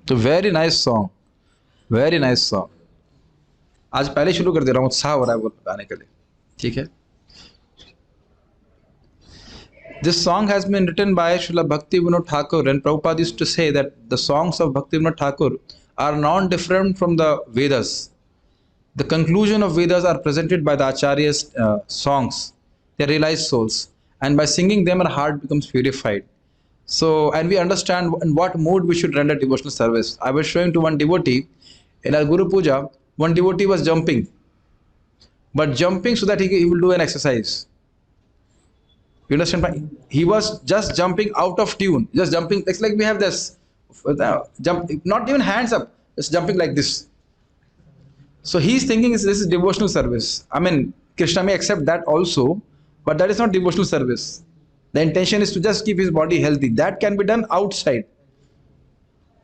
तो very nice song, very nice song. आज पहले शुरू कर दे रहा हूँ, उत्साह हो रहा है वो गाने के लिए। ठीक है। This song has been written by Srila Bhakti Vinod Thakur, and Prabhupada used to say that the songs of Bhakti Vinod Thakur are non-different from the Vedas. The conclusion of Vedas are presented by the Acharya's songs. They realize souls, and by singing them, our heart becomes purified. So, and we understand in what mood we should render devotional service. I was showing to one devotee in our Guru Puja. One devotee was jumping, but jumping so that he will do an exercise. You understand? He was just jumping out of tune, just jumping. It's like we have this jump, not even hands up, just jumping like this. So he's thinking this is devotional service. I mean, Krishna may accept that also, but that is not devotional service. The intention is to just keep his body healthy. That can be done outside.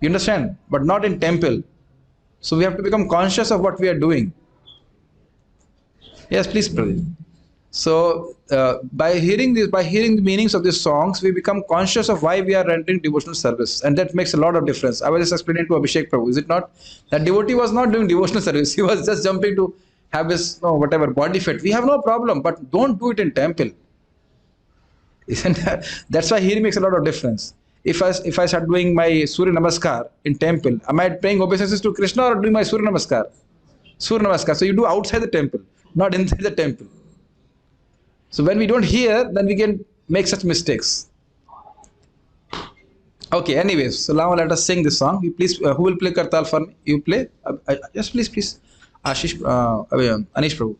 You understand? But not in temple. So we have to become conscious of what we are doing. Yes, please, Pradeep. So by hearing this, by hearing the meanings of these songs, we become conscious of why we are rendering devotional service, and that makes a lot of difference. I was just explaining to Abhishek Prabhu, is it not? That devotee was not doing devotional service; he was just jumping to have his whatever body fit. We have no problem, but don't do it in temple. Isn't that? That's why hearing makes a lot of difference. If I start doing my Surya Namaskar in temple, am I paying obeisances to Krishna or doing my Surya Namaskar? Surya Namaskar. So you do outside the temple, not inside the temple. So when we don't hear, then we can make such mistakes. Okay, anyways, so now let us sing this song. You please, who will play Kartal for me? You play? Yes, please, please. Ashish, Anish Prabhu.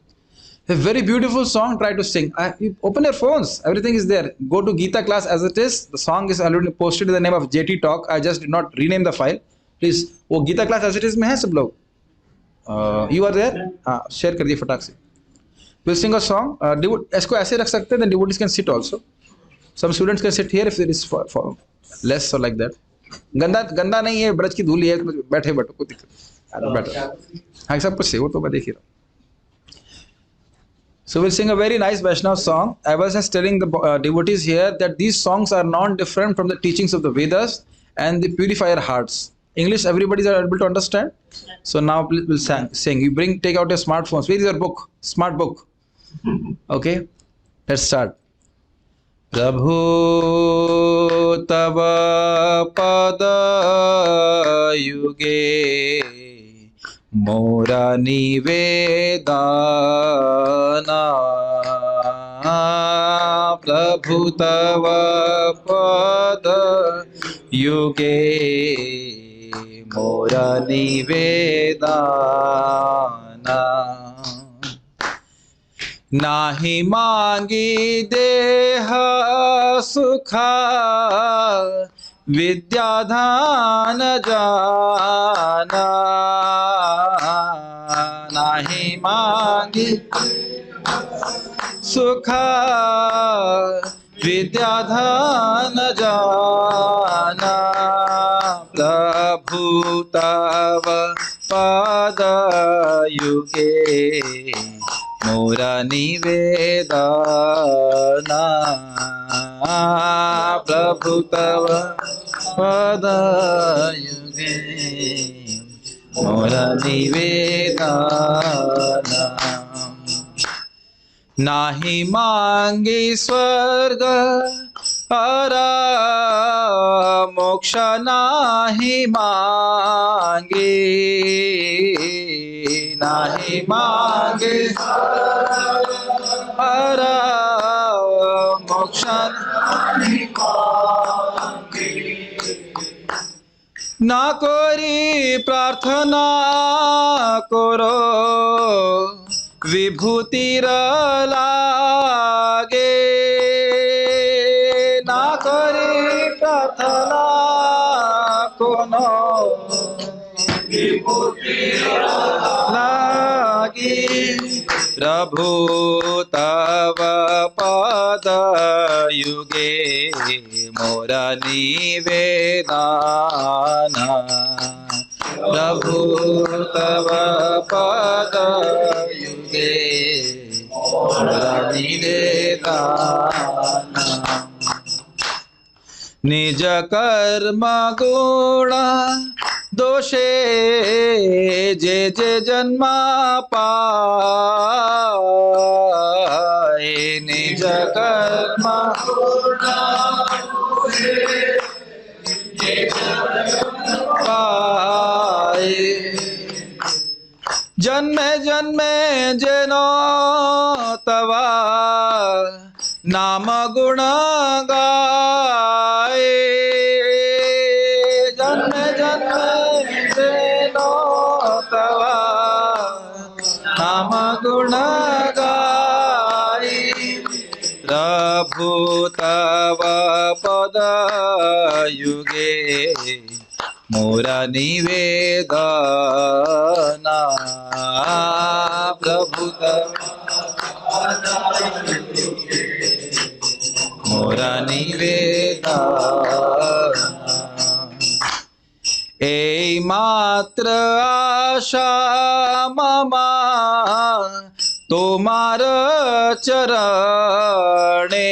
A very beautiful song, try to sing. You open your phones, everything is there. Go to Gita class as it is. The song is already posted in the name of JT Talk. I just did not rename the file. Please, वो Gita class as it is में है सब लोग. You are there? Share कर दिए फटाक से. We'll sing a song. इसको ऐसे रख सकते हैं, then devotees can sit also. Some students can sit here if there is for less or like that. गंदा नहीं है, ब्रज की धूल है, बैठे बैठो कोई दिक्कत बैठो. हाँ सब कुछ है वो तो मैं देख ही रहा हूँ. So we'll sing a very nice Vaishnava song. I was just telling the devotees here that these songs are non-different from the teachings of the Vedas, and they purify our hearts. English, everybody is able to understand. So now we'll sing. You take out your smartphones. Where is your book? Smart book. Okay, let's start. Prabhu tava pada yuge mora nivedana. Prabhu tava pada yuge mora nivedana. नाही मांगी देह सुखा विद्याधान जाना. नाही मांगी सुखा विद्याधान जाना. प्रभु तव पद युगे मोरा निवेदना. प्रभु तव पद युगे मोरा निवेदना. नाही मांगी स्वर्ग अरा मोक्ष नाही मांगे. नाही मांगे अरा मोक्ष ना कोरी प्रार्थना करो विभूतिर लागे. ना कोरी प्रार्थना कोनो विभूतिर लागे. प्रभु तव पद युगे मोरा निवेदना. प्रभु तव पद युगे मोरा निवेदना. निज कर्म गुण दोषे जे जे जन्मा पाए निज कर्मा पाए जन्मे जन्मे जेनो तवा नाम गुण गाए जन्मे जन्मे जेनो तवा नाम गुण गाए प्रभु तव पद युगे मोरा निवेदना प्रभु मोरा निवेदना ए मात्र आशा ममा तोमार चरणे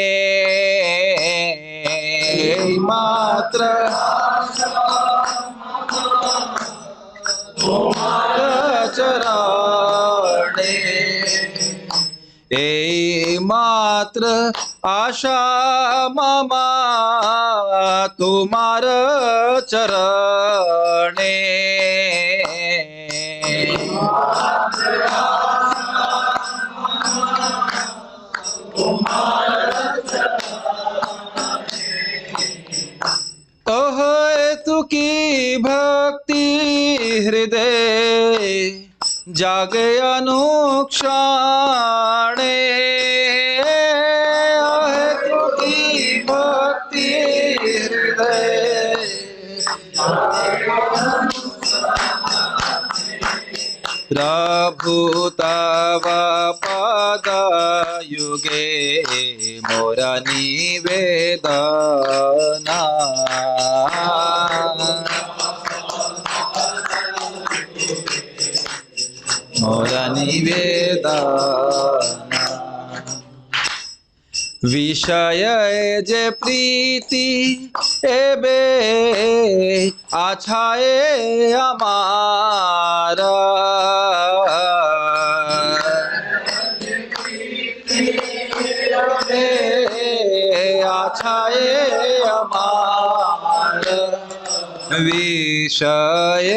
मात्र चरणे ए मात्र आशा ममा तुमार चरणे ओहो तुकी भक्ति हृदय जागे अनुक्षणे तुकी भक्ति हृदय प्रभु तव पद युगे मोरा निवेदना मोरा निवेदना विषय जे प्रीति एबे आछाए हमारा आछाए हमारा विषय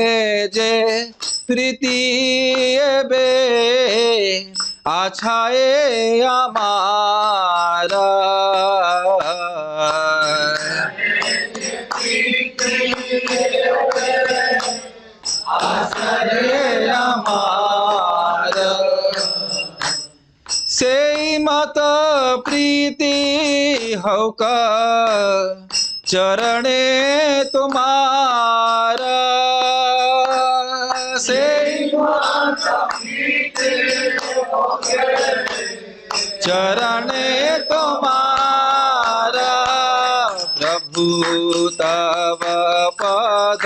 जे प्रीति एबे आछाए हमारा से मत प्रीति होका चरणे तुम्हारा से चरणे तुम्हारा प्रभु तव पद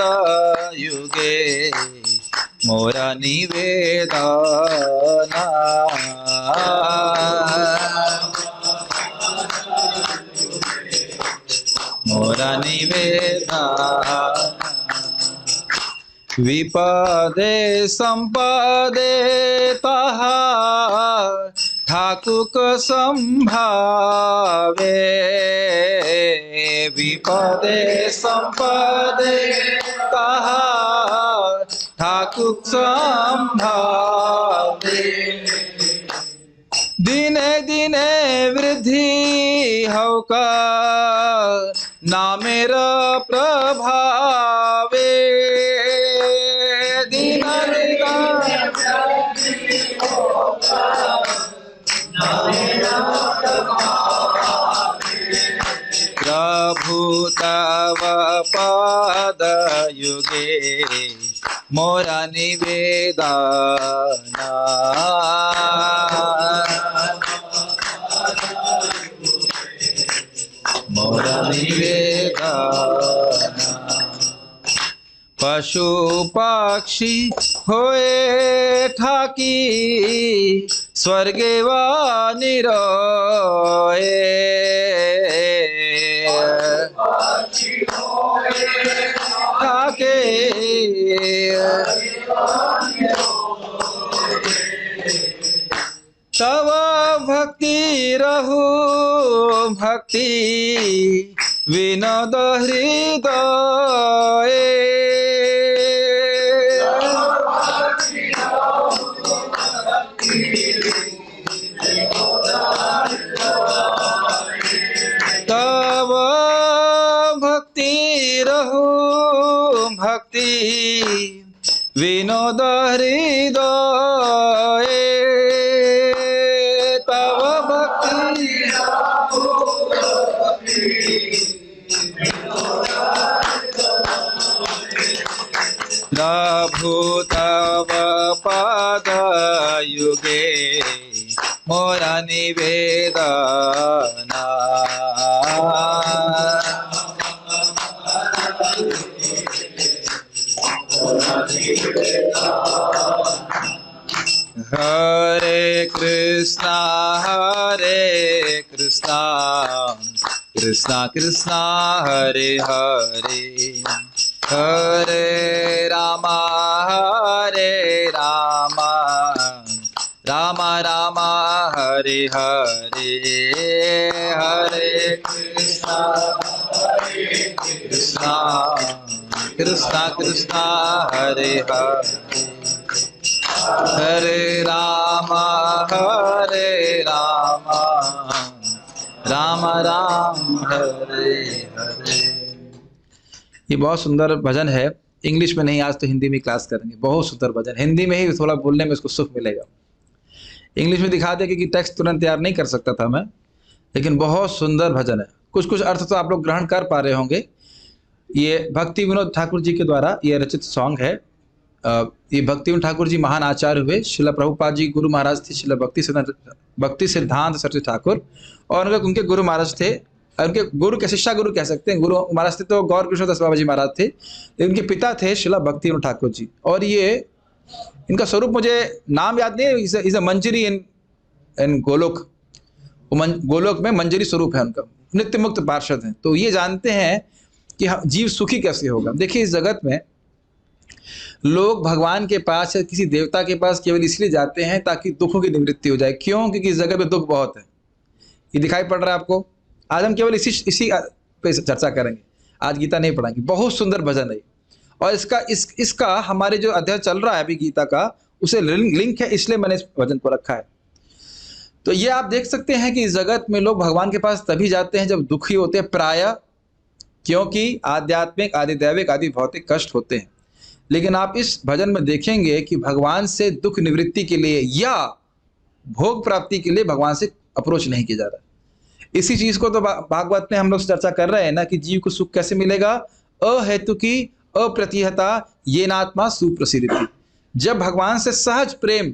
युगे मोरा निवेदना मोरा निवेदना विपदे संपदे तहा ठाकुक संभावे विपदे संपदे तहा ठाकुक संभावे दिने दिने वृद्धि होका नामेर प्रभावे दिन प्रभु तव पद युगे मोरा निवेदना मोरा निवेदना पशु पक्षी होए ठाकी स्वर्गे वा निरोए ठाके तव भक्ति रहु भक्ति विनोद हृदय तव भक्ति रहु भक्ति विनोद हृदय तव भक्ति प्रभु तव पद युगे मोरा निवेदना हरे कृष्णा कृष्णा कृष्णा हरे हरे हरे रामा राम राम हरे हरे हरे कृष्णा कृष्णा कृष्णा हरे हरे हरे राम राम राम हरे हरे। ये बहुत सुंदर भजन है। इंग्लिश में नहीं, आज तो हिंदी में क्लास करेंगे। बहुत सुंदर भजन, हिंदी में ही थोड़ा बोलने में उसको सुख मिलेगा। इंग्लिश में दिखा दे कि टेक्स्ट तुरंत तैयार नहीं कर सकता था मैं, लेकिन बहुत सुंदर भजन है। कुछ कुछ अर्थ तो आप लोग ग्रहण कर पा रहे होंगे। ये भक्ति विनोद ठाकुर जी के द्वारा ये रचित सॉन्ग है। ये भक्ति विनोद ठाकुर जी महान आचार्य हुए। शिला प्रभुपाद जी गुरु महाराज थे, शिला भक्ति सिद्धांत सरस्वती ठाकुर, और उनके गुरु महाराज थे। उनके गुरु के शिष्या गुरु कह सकते हैं। गुरु महाराज थे तो गौर कृष्णदास बाबा जी महाराज थे, लेकिन उनके पिता थे शिला भक्ति विनोद ठाकुर जी। और ये इनका स्वरूप मुझे नाम याद नहीं है। इज अ मंजरी इन गोलोक। गोलोक में मंजरी स्वरूप है उनका। नित्य मुक्त पार्षद हैं। तो ये जानते हैं कि जीव सुखी कैसे होगा। देखिए, इस जगत में लोग भगवान के पास या किसी देवता के पास केवल इसलिए जाते हैं ताकि दुखों की निवृत्ति हो जाए। क्यों? क्योंकि इस जगत में दुख बहुत है। ये दिखाई पड़ रहा है आपको। आज हम केवल इसी पे चर्चा करेंगे। आज गीता नहीं पढ़ाएंगे। बहुत सुंदर भजन है और इसका हमारे जो अध्याय चल रहा है अभी गीता का, उसे लिंक है, इसलिए मैंने इस भजन को रखा है। तो ये आप देख सकते हैं कि इस जगत में लोग भगवान के पास तभी जाते हैं जब दुखी होते हैं, प्रायः क्योंकि आध्यात्मिक, आदि दैविक, आदि भौतिक कष्ट होते हैं। लेकिन आप इस भजन में देखेंगे कि भगवान से दुख निवृत्ति के लिए या भोग प्राप्ति के लिए भगवान से अप्रोच नहीं किया जा रहा। इसी चीज को तो भागवत में हम लोग चर्चा कर रहे हैं ना, कि जीव को सुख कैसे मिलेगा। अहेतु की अप्रतिहता ये नात्मा सुप्रसिद्धि। जब भगवान से सहज प्रेम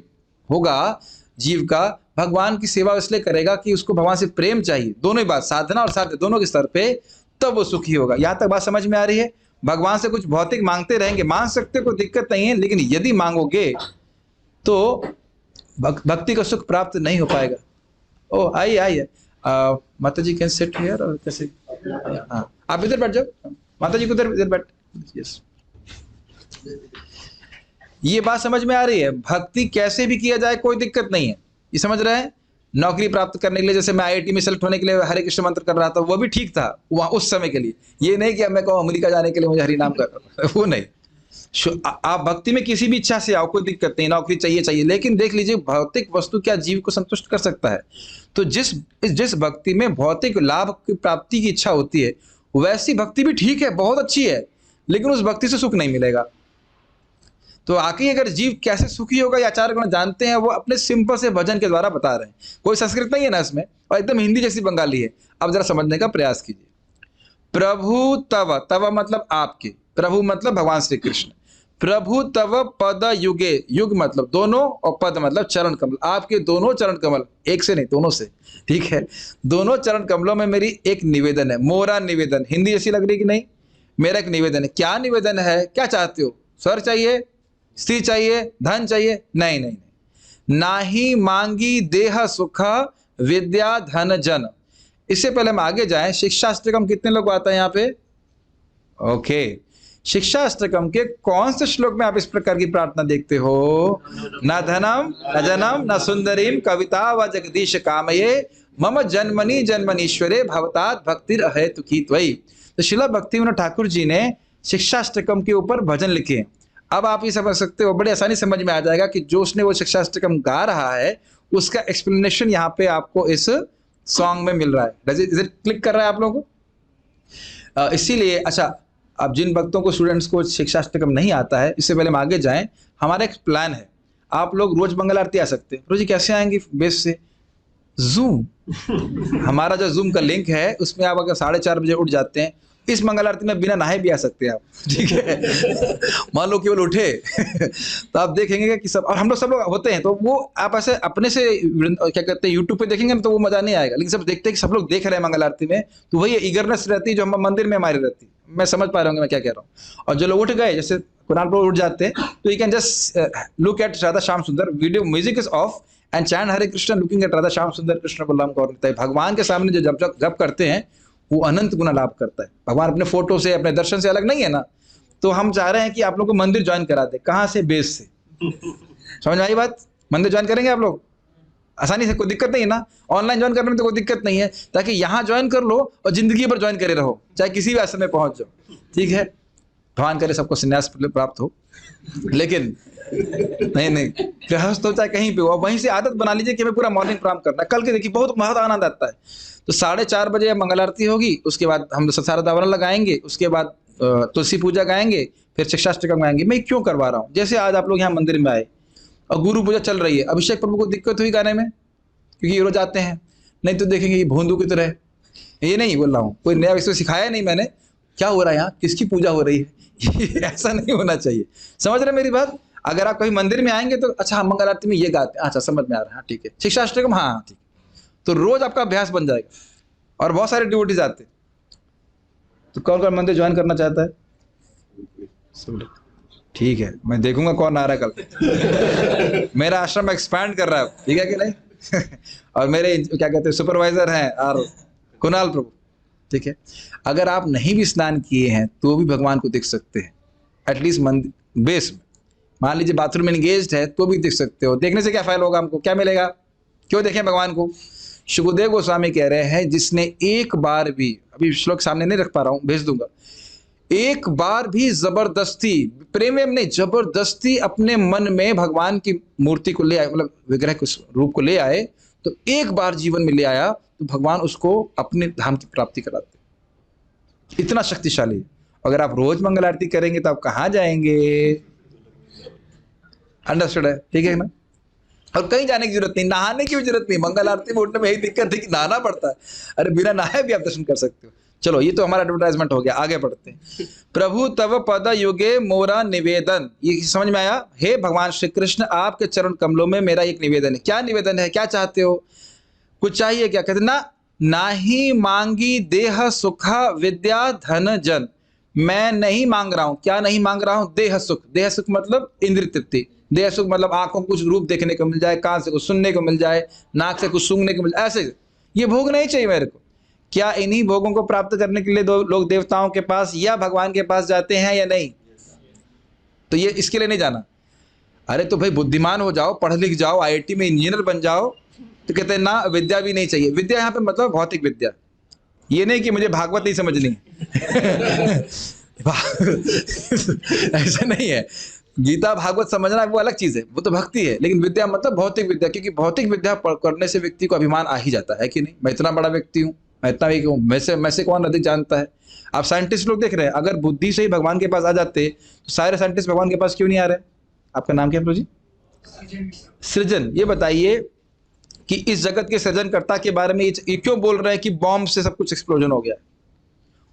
होगा जीव का, भगवान की सेवा इसलिए करेगा कि उसको भगवान से प्रेम चाहिए, दोनों ही बात, साधना और साध्य दोनों के स्तर पे, तब वो सुखी होगा। यहाँ तक बात समझ में आ रही है? भगवान से कुछ भौतिक मांगते रहेंगे, मांग सकते, कोई दिक्कत नहीं है, लेकिन यदि मांगोगे तो भक्ति का सुख प्राप्त नहीं हो पाएगा। ओ आइए माता जी कैन सिट हियर, और कैसे? हाँ, आप इधर बैठ जाओ, माता जी को इधर बैठ। यस, ये बात समझ में आ रही है? भक्ति कैसे भी किया जाए कोई दिक्कत नहीं है, ये समझ रहे हैं? नौकरी प्राप्त करने के लिए, जैसे मैं IIT में सेलेक्ट होने के लिए हरे कृष्ण मंत्र कर रहा था, वो भी ठीक था वहाँ उस समय के लिए। ये नहीं कि अब मैं कहूँ अमेरिका जाने के लिए मुझे हरि नाम कर वो नहीं। आप भक्ति में किसी भी इच्छा से आओ, कोई दिक्कत नहीं, नौकरी चाहिए, लेकिन देख लीजिए भौतिक वस्तु क्या जीव को संतुष्ट कर सकता है? तो जिस भक्ति में भौतिक लाभ की प्राप्ति की इच्छा होती है, वैसी भक्ति भी ठीक है, बहुत अच्छी है, लेकिन उस भक्ति से सुख नहीं मिलेगा। तो आखिर अगर जीव कैसे सुखी होगा, ये आचार्यगण जानते हैं, वो अपने सिंपल से भजन के द्वारा बता रहे हैं। कोई संस्कृत नहीं है ना इसमें, और एकदम हिंदी जैसी बंगाली है। अब जरा समझने का प्रयास कीजिए। प्रभु तव, तव मतलब आपके, प्रभु मतलब भगवान श्री कृष्ण। प्रभु तव पद युगे, युग मतलब दोनों, और पद मतलब चरण कमल। आपके दोनों चरण कमल, एक से नहीं दोनों से, ठीक है? दोनों चरण कमलों में मेरी एक निवेदन है, मोरा निवेदन। हिंदी जैसी लग रही कि नहीं? मेरा एक निवेदन है। क्या निवेदन है? क्या चाहते हो? स्वर चाहिए, स्त्री चाहिए, धन चाहिए? नहीं नहीं नहीं। नाही मांगी देह सुख विद्या धन जन। इससे पहले हम आगे जाएं, शिक्षा अष्टकम कितने लोग आता है यहाँ पे? ओके, शिक्षाष्टकम के कौन से श्लोक में आप इस प्रकार की प्रार्थना देखते हो? न धनम न जनम न सुंदरीम कविता व जगदीश कामये मम जन्मनि जन्मनीश्वरे भवतात भक्तिर अहेतुकी त्वयि। तो श्रील भक्तिविनोद ठाकुर जी ने शिक्षाष्टकम के ऊपर भजन लिखे हैं। अब आप ये समझ सकते हो, बड़ी आसानी समझ में आ जाएगा कि जो उसने वो शिक्षाष्टकम गा रहा है उसका एक्सप्लेनेशन यहाँ पे आपको इस सॉन्ग में मिल रहा है। इज इट क्लिक कर रहा है आप लोगों को? इसीलिए अच्छा, अब जिन भक्तों को, स्टूडेंट्स को शिक्षाष्टकम नहीं आता है, इससे पहले हम आगे जाएं, हमारा एक प्लान है। आप लोग रोज मंगल आरती आ सकते हैं। रोज कैसे आएंगे? बेस से जूम, हमारा जो जूम का लिंक है उसमें आप अगर 4:30 बजे उठ जाते हैं, इस मंगल आरती में बिना नहाए भी आ सकते हैं आप, ठीक है। मान लो केवल उठे तो आप देखेंगे कि सब, और हम लोग सब लोग होते हैं, तो वो आप ऐसे अपने से क्या कहते हैं यूट्यूब पे देखेंगे ना तो वो मजा नहीं आएगा। लेकिन सब देखते हैं कि सब लोग देख रहे हैं मंगल आरती में, तो वही ईगरनेस रहती है जो हम मंदिर में हमारी रहती है। मैं समझ पा रहा हूँ मैं क्या कह रहा हूँ। और जो लोग उठ गए, जैसे कुणाल प्रभु उठ जाते हैं, तो you can just look at Radha Shyam Sundar, video music is off and chant Hare Krishna looking at Radha Shyam Sundar Krishna Balram गौर निताई। भगवान के सामने जो जप करते हैं वो अनंत गुना लाभ करता है। भगवान अपने फोटो से, अपने दर्शन से अलग नहीं है ना। तो हम चाह रहे हैं कि आप लोग को मंदिर ज्वाइन करा दे। कहाँ से? बेस से। समझ में आई बात? मंदिर ज्वाइन करेंगे आप लोग आसानी से, कोई दिक्कत नहीं है ना। ऑनलाइन ज्वाइन करने में तो कोई दिक्कत नहीं है, ताकि यहाँ ज्वाइन कर लो और जिंदगी भर ज्वाइन करे रहो, चाहे किसी भी आश्रम में पहुंच जाओ, ठीक है। भगवान करे सबको संन्यास प्राप्त हो, लेकिन नहीं गृहस्थ हो चाहे कहीं पे हो, वहीं से आदत बना लीजिए कि हमें पूरा मॉर्निंग प्रणाम करना है। कल के देखिए बहुत आनंद आता है। तो 4:30 बजे मंगल आरती होगी, उसके बाद हम शारदावरण लगाएंगे, उसके बाद तुलसी पूजा गाएंगे, फिर शिक्षाष्टकम गाएंगे। मैं क्यों करवा रहा हूँ? जैसे आज आप लोग यहाँ मंदिर में आए और गुरु पूजा चल रही है, अभिषेक प्रभु को दिक्कत हुई गाने में क्योंकि ये रोज आते हैं, नहीं तो देखेंगे ये भोंदू की तरह। ये नहीं बोल रहा हूँ, कोई नया विषय सिखाया नहीं मैंने, क्या हो रहा है यहाँ, किसकी पूजा हो रही है ऐसा नहीं होना चाहिए। समझ रहे मेरी बात? अगर आप कहीं मंदिर में आएंगे तो अच्छा हम मंगल आरती में ये गाते हैं, अच्छा समझ में आ रहा है, हाँ ठीक है। शिक्षाष्टकम, हाँ ठीक, तो रोज आपका अभ्यास बन जाएगा। और बहुत सारे डिवोटीज आते। तो कौन कौन मंदिर ज्वाइन करना चाहता है? ठीक है, मैं देखूंगा कौन आ रहा है कल। मेरा आश्रम एक्सपैंड कर रहा है, ठीक है कि नहीं? और मेरे क्या कहते हैं सुपरवाइजर हैं और कुणाल प्रभु, ठीक है। अगर आप नहीं भी स्नान किए हैं तो भी भगवान को देख सकते हैं, एटलीस्ट मंदिर बेस में। मान लीजिए बाथरूम में एंगेज्ड है तो भी देख सकते हो। देखने से क्या फायदा होगा? हमको क्या मिलेगा? क्यों देखें भगवान को? शुभदेव गोस्वामी कह रहे हैं, जिसने एक बार भी, अभी श्लोक सामने नहीं रख पा रहा हूं, भेज दूंगा, एक बार भी जबरदस्ती, प्रेम में नहीं, जबरदस्ती अपने मन में भगवान की मूर्ति को ले आए, मतलब विग्रह के रूप को ले आए, तो एक बार जीवन में ले आया तो भगवान उसको अपने धाम की प्राप्ति कराते। इतना शक्तिशाली। अगर आप रोज मंगल आरती करेंगे तो आप कहाँ जाएंगे? अंडरस्टूड है? ठीक है ना। और कहीं जाने की जरूरत नहीं, नहाने की भी जरूरत नहीं। मंगल आरती में उठने में यही दिक्कत है कि नहाना पड़ता है। अरे बिना नहाए भी आप दर्शन कर सकते हो। चलो ये तो हमारा एडवर्टाइजमेंट हो गया, आगे बढ़ते हैं। प्रभु तव पद युगे मोरा निवेदन, ये समझ में आया? हे भगवान श्री कृष्ण, आपके चरण कमलों में मेरा एक निवेदन है। क्या निवेदन है? क्या चाहते हो? कुछ चाहिए क्या? कहते ना, नाही मांगी देह सुखा विद्या धन जन। मैं नहीं मांग रहा हूं। क्या नहीं मांग रहा हूं? देह सुख। देह सुख मतलब इंद्रिय तृप्ति। देह सुख मतलब आंखों को कुछ रूप देखने को मिल जाए, कान से कुछ सुनने को मिल जाए, नाक से कुछ सूंघने को मिल जाए, ऐसे ये भोग नहीं चाहिए मेरे को। क्या इन्हीं भोगों को प्राप्त करने के लिए लोग देवताओं के पास या भगवान के पास जाते हैं या नहीं? तो ये इसके लिए नहीं जाना। अरे तो भाई बुद्धिमान हो जाओ, पढ़ लिख जाओ, IIT में इंजीनियर बन जाओ। तो कहते हैं ना, विद्या भी नहीं चाहिए। विद्या यहाँ पे मतलब भौतिक विद्या। ये नहीं कि मुझे भागवत नहीं समझनी ऐसा नहीं है। गीता भागवत समझना वो अलग चीज है, वो तो भक्ति है। लेकिन विद्या मतलब भौतिक विद्या, क्योंकि भौतिक विद्या करने से व्यक्ति को अभिमान आ ही जाता है कि नहीं, मैं इतना बड़ा व्यक्ति हूँ, मैं इतना भी हूँ, मैं से कौन अधिक जानता है। आप साइंटिस्ट लोग देख रहे हैं, अगर बुद्धि से ही भगवान के पास आ जाते तो सारे साइंटिस्ट भगवान के पास क्यों नहीं आ रहे? आपका नाम क्या है जी? सृजन। ये बताइए कि इस जगत के सृजनकर्ता के बारे में ये क्यों बोल रहे हैं कि बॉम्ब से सब कुछ एक्सप्लोजन हो गया,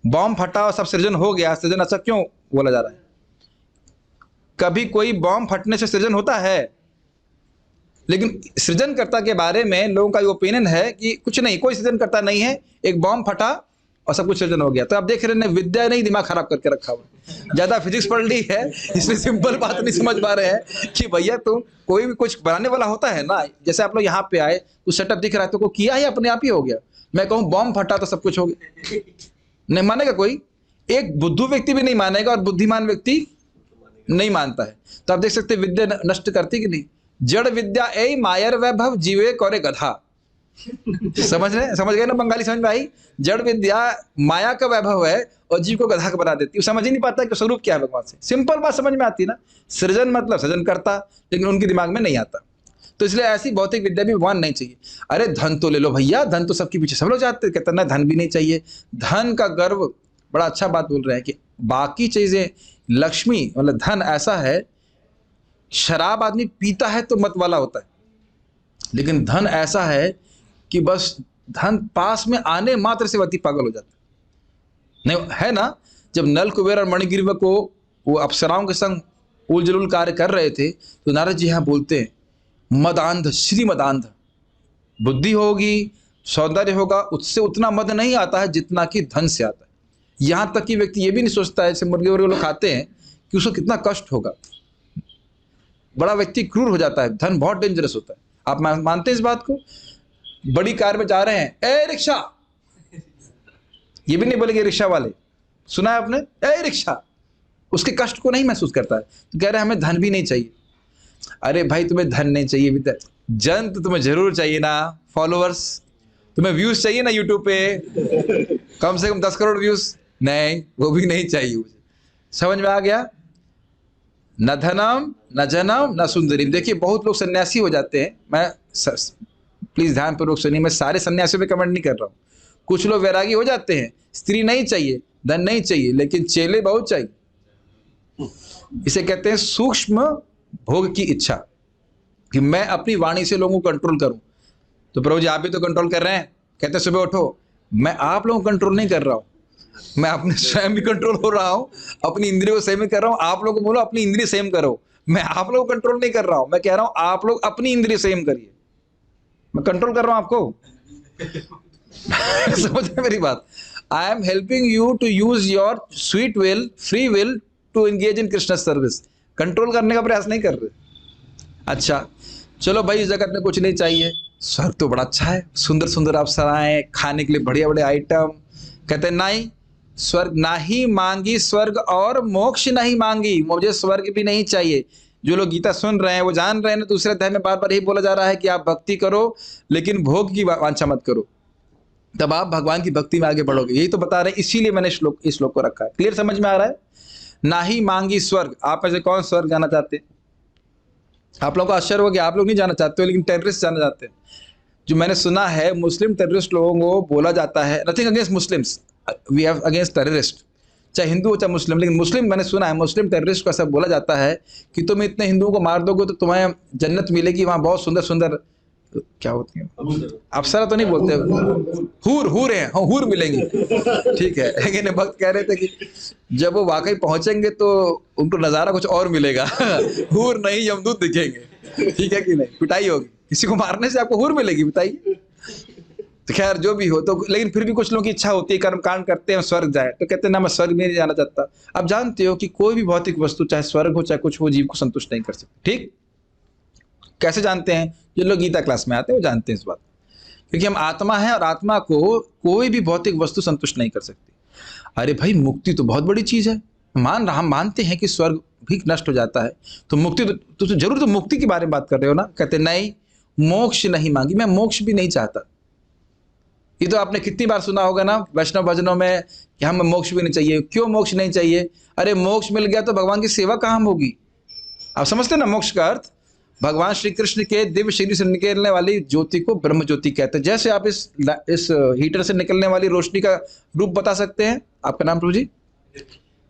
बॉम्ब फटा और सब सृजन हो गया? सृजन अच्छा क्यों बोला जा रहा है? कभी कोई बॉम्ब फटने से सृजन होता है? लेकिन सृजनकर्ता के बारे में लोगों का ये ओपिनियन है कि कुछ नहीं, कोई सृजनकर्ता नहीं है, एक बॉम्ब फटा और सब कुछ सृजन हो गया। तो आप देख रहे हैं, विद्या नहीं दिमाग खराब करके रखा हुआ। ज्यादा फिजिक्स पढ़ ली है, इसलिए सिंपल बात नहीं समझ पा रहे हैं कि भैया तुम कोई भी कुछ बनाने वाला होता है ना। जैसे आप लोग यहाँ पे आए, कुछ सेटअप दिख रहा है तो को किया ही अपने आप ही हो गया। मैं कहूँ बॉम्ब फटा तो सब कुछ हो गया, नहीं मानेगा कोई? एक बुद्धू व्यक्ति भी नहीं मानेगा और बुद्धिमान व्यक्ति नहीं मानता है। तो आप देख सकते हैं विद्या नष्ट करती कि नहीं। जड़ विद्या ए मायर वैभव जीवे करे गधा। समझ गए ना बंगाली, समझ में आई। जड़ विद्या माया का वैभव है और जीव को गधा का बना देती है। वो समझ ही नहीं पाता कि स्वरूप क्या है भगवान से। सिंपल बात समझ में आती है ना, सृजन मतलब सृजन करता, लेकिन उनके दिमाग में नहीं आता। तो इसलिए ऐसी भौतिक विद्या भी भगवान नहीं चाहिए। अरे धन तो ले लो भैया, धन तो सबके पीछे सब लोग चाहते हैं, कहते ना धन भी नहीं चाहिए। धन का गर्व, बड़ा अच्छा बात बोल रहे हैं कि बाकी चीजें, लक्ष्मी मतलब धन ऐसा है, शराब आदमी पीता है तो मत वाला होता है, लेकिन धन ऐसा है कि बस धन पास में आने मात्र से व्यक्ति पागल हो जाता है। नहीं है ना, जब नल कुबेर और मणिग्रीव को वो अप्सराओं के संग उल जलूल कार्य कर रहे थे, तो नारद जी यहाँ बोलते हैं मदांध, श्री मदांध, बुद्धि होगी, सौंदर्य होगा, उससे उतना मद नहीं आता है जितना कि धन से आता है। यहाँ तक कि व्यक्ति ये भी नहीं सोचता है, जैसे मुर्गे वर्गे लोग खाते हैं, कि उसको कितना कष्ट होगा। बड़ा व्यक्ति क्रूर हो जाता है, धन बहुत डेंजरस होता है। आप मानते हैं इस बात को? बड़ी कार में जा रहे हैं, ए रिक्शा, ये भी नहीं बोलेंगे रिक्शा वाले, सुना है आपने, ए रिक्शा, उसके कष्ट को नहीं महसूस करता है। तो कह रहे हैं हमें धन भी नहीं चाहिए। अरे भाई तुम्हें धन नहीं चाहिए, जन तो तुम्हें जरूर चाहिए ना, फॉलोअर्स, तुम्हें व्यूज चाहिए ना यूट्यूब पे, कम से कम 10 करोड़ व्यूज, नहीं वो भी नहीं चाहिए मुझे। समझ में आ गया? न धनम न जनम न सुंदरी। देखिए बहुत लोग सन्यासी हो जाते हैं, मैं प्लीज ध्यान पूर्वक सुनिए, मैं सारे सन्यासियों पे कमेंट नहीं कर रहा हूँ। कुछ लोग वैरागी हो जाते हैं, स्त्री नहीं चाहिए, धन नहीं चाहिए, लेकिन चेले बहुत चाहिए। इसे कहते हैं सूक्ष्म भोग की इच्छा, कि मैं अपनी वाणी से लोगों को कंट्रोल करूं। तो प्रभु जी आप भी तो कंट्रोल कर रहे हैं, कहते हैं सुबह उठो। मैं आप लोगों को कंट्रोल नहीं कर रहा हूं, मैं अपने स्वयं भी कंट्रोल हो रहा हूं, अपनी इंद्रियों को संयम कर रहा हूं। आप लोगों को बोलो अपनी इंद्रिय संयम करो, मैं आप लोगों को कंट्रोल नहीं कर रहा हूं, मैं कह रहा हूं आप लोग अपनी इंद्रिय संयम करिए, मैं कंट्रोल कर रहा हूं आपको। समझ रहे मेरी बात? I am helping you to use your sweet will, free will to engage in Krishna service. Control करने का प्रयास नहीं कर रहे। अच्छा चलो भाई, इस जगत में कुछ नहीं चाहिए, स्वर्ग तो बड़ा अच्छा है, सुंदर सुंदर अप्सराएं, खाने के लिए बढ़िया बढ़िया आइटम। कहते हैं नहीं, स्वर्ग नहीं मांगी, स्वर्ग और मोक्ष नहीं मांगी, मुझे स्वर्ग भी नहीं चाहिए। जो लोग गीता सुन रहे हैं वो जान रहे हैं, दूसरे अध्याय में बार बार यही बोला जा रहा है कि आप भक्ति करो लेकिन भोग की वांछा मत करो, तब आप भगवान की भक्ति में आगे बढ़ोगे। यही तो बता रहे हैं, इसीलिए मैंने इस श्लोक को रखा है। क्लियर समझ में आ रहा है? ना ही मांगी स्वर्ग। आप में से कौन स्वर्ग जाना चाहते हैं? आप लोगों को आश्चर्य हो गया, आप लोग नहीं जाना चाहते हो, लेकिन टेररिस्ट जाना चाहते हैं। जो मैंने सुना है मुस्लिम टेररिस्ट लोगों को बोला जाता है, nothing against Muslims, we have against terrorist, चाहे हिंदू हो चाहे मुस्लिम, लेकिन मुस्लिम मैंने सुना है मुस्लिम टेररिस्ट को ऐसा बोला जाता है कि तुम इतने हिंदुओं को मार दोगे तो तुम्हें जन्नत मिलेगी, वहां बहुत सुंदर सुंदर क्या होती है, अप्सरा तो नहीं बोलते, हूर हैं, हाँ हूर मिलेंगी, ठीक है। लेकिन भक्त कह रहे थे कि जब वो वाकई पहुंचेंगे तो उनको नजारा कुछ और मिलेगा। हूर नहीं यमदूत दिखेंगे, ठीक है कि नहीं? पिटाई होगी, किसी को मारने से आपको हूर मिलेगी, बताइए। तो खैर जो भी हो, तो लेकिन फिर भी कुछ लोगों की इच्छा होती है, कर्म कांड करते हैं स्वर्ग जाए, तो कहते हैं ना मैं स्वर्ग में नहीं जाना चाहता। आप जानते हो कि कोई भी भौतिक वस्तु चाहे स्वर्ग हो चाहे कुछ हो, जीव को संतुष्ट नहीं कर सकती। ठीक कैसे जानते हैं? जो लोग गीता क्लास में आते हैं वो जानते हैं इस बात, क्योंकि हम आत्मा है और आत्मा को कोई भी भौतिक वस्तु संतुष्ट नहीं कर सकती। अरे भाई मुक्ति तो बहुत बड़ी चीज है, हम मानते हैं कि स्वर्ग भी नष्ट हो जाता है, तो मुक्ति तो जरूर तो मुक्ति के बारे में बात कर रहे हो ना? कहते नहीं, मोक्ष नहीं मांगी, मैं मोक्ष भी नहीं चाहता। ये तो आपने कितनी बार सुना होगा ना वैष्णव भजनों में कि हमें मोक्ष भी नहीं चाहिए। क्यों मोक्ष नहीं चाहिए? अरे मोक्ष मिल गया तो भगवान की सेवा कहाँ होगी? आप समझते ना मोक्ष का अर्थ? भगवान श्री कृष्ण के दिव्य शरीर से निकलने वाली ज्योति को ब्रह्म ज्योति कहते हैं। जैसे आप इस हीटर से निकलने वाली रोशनी का रूप बता सकते हैं। आपका नाम प्रभु जी?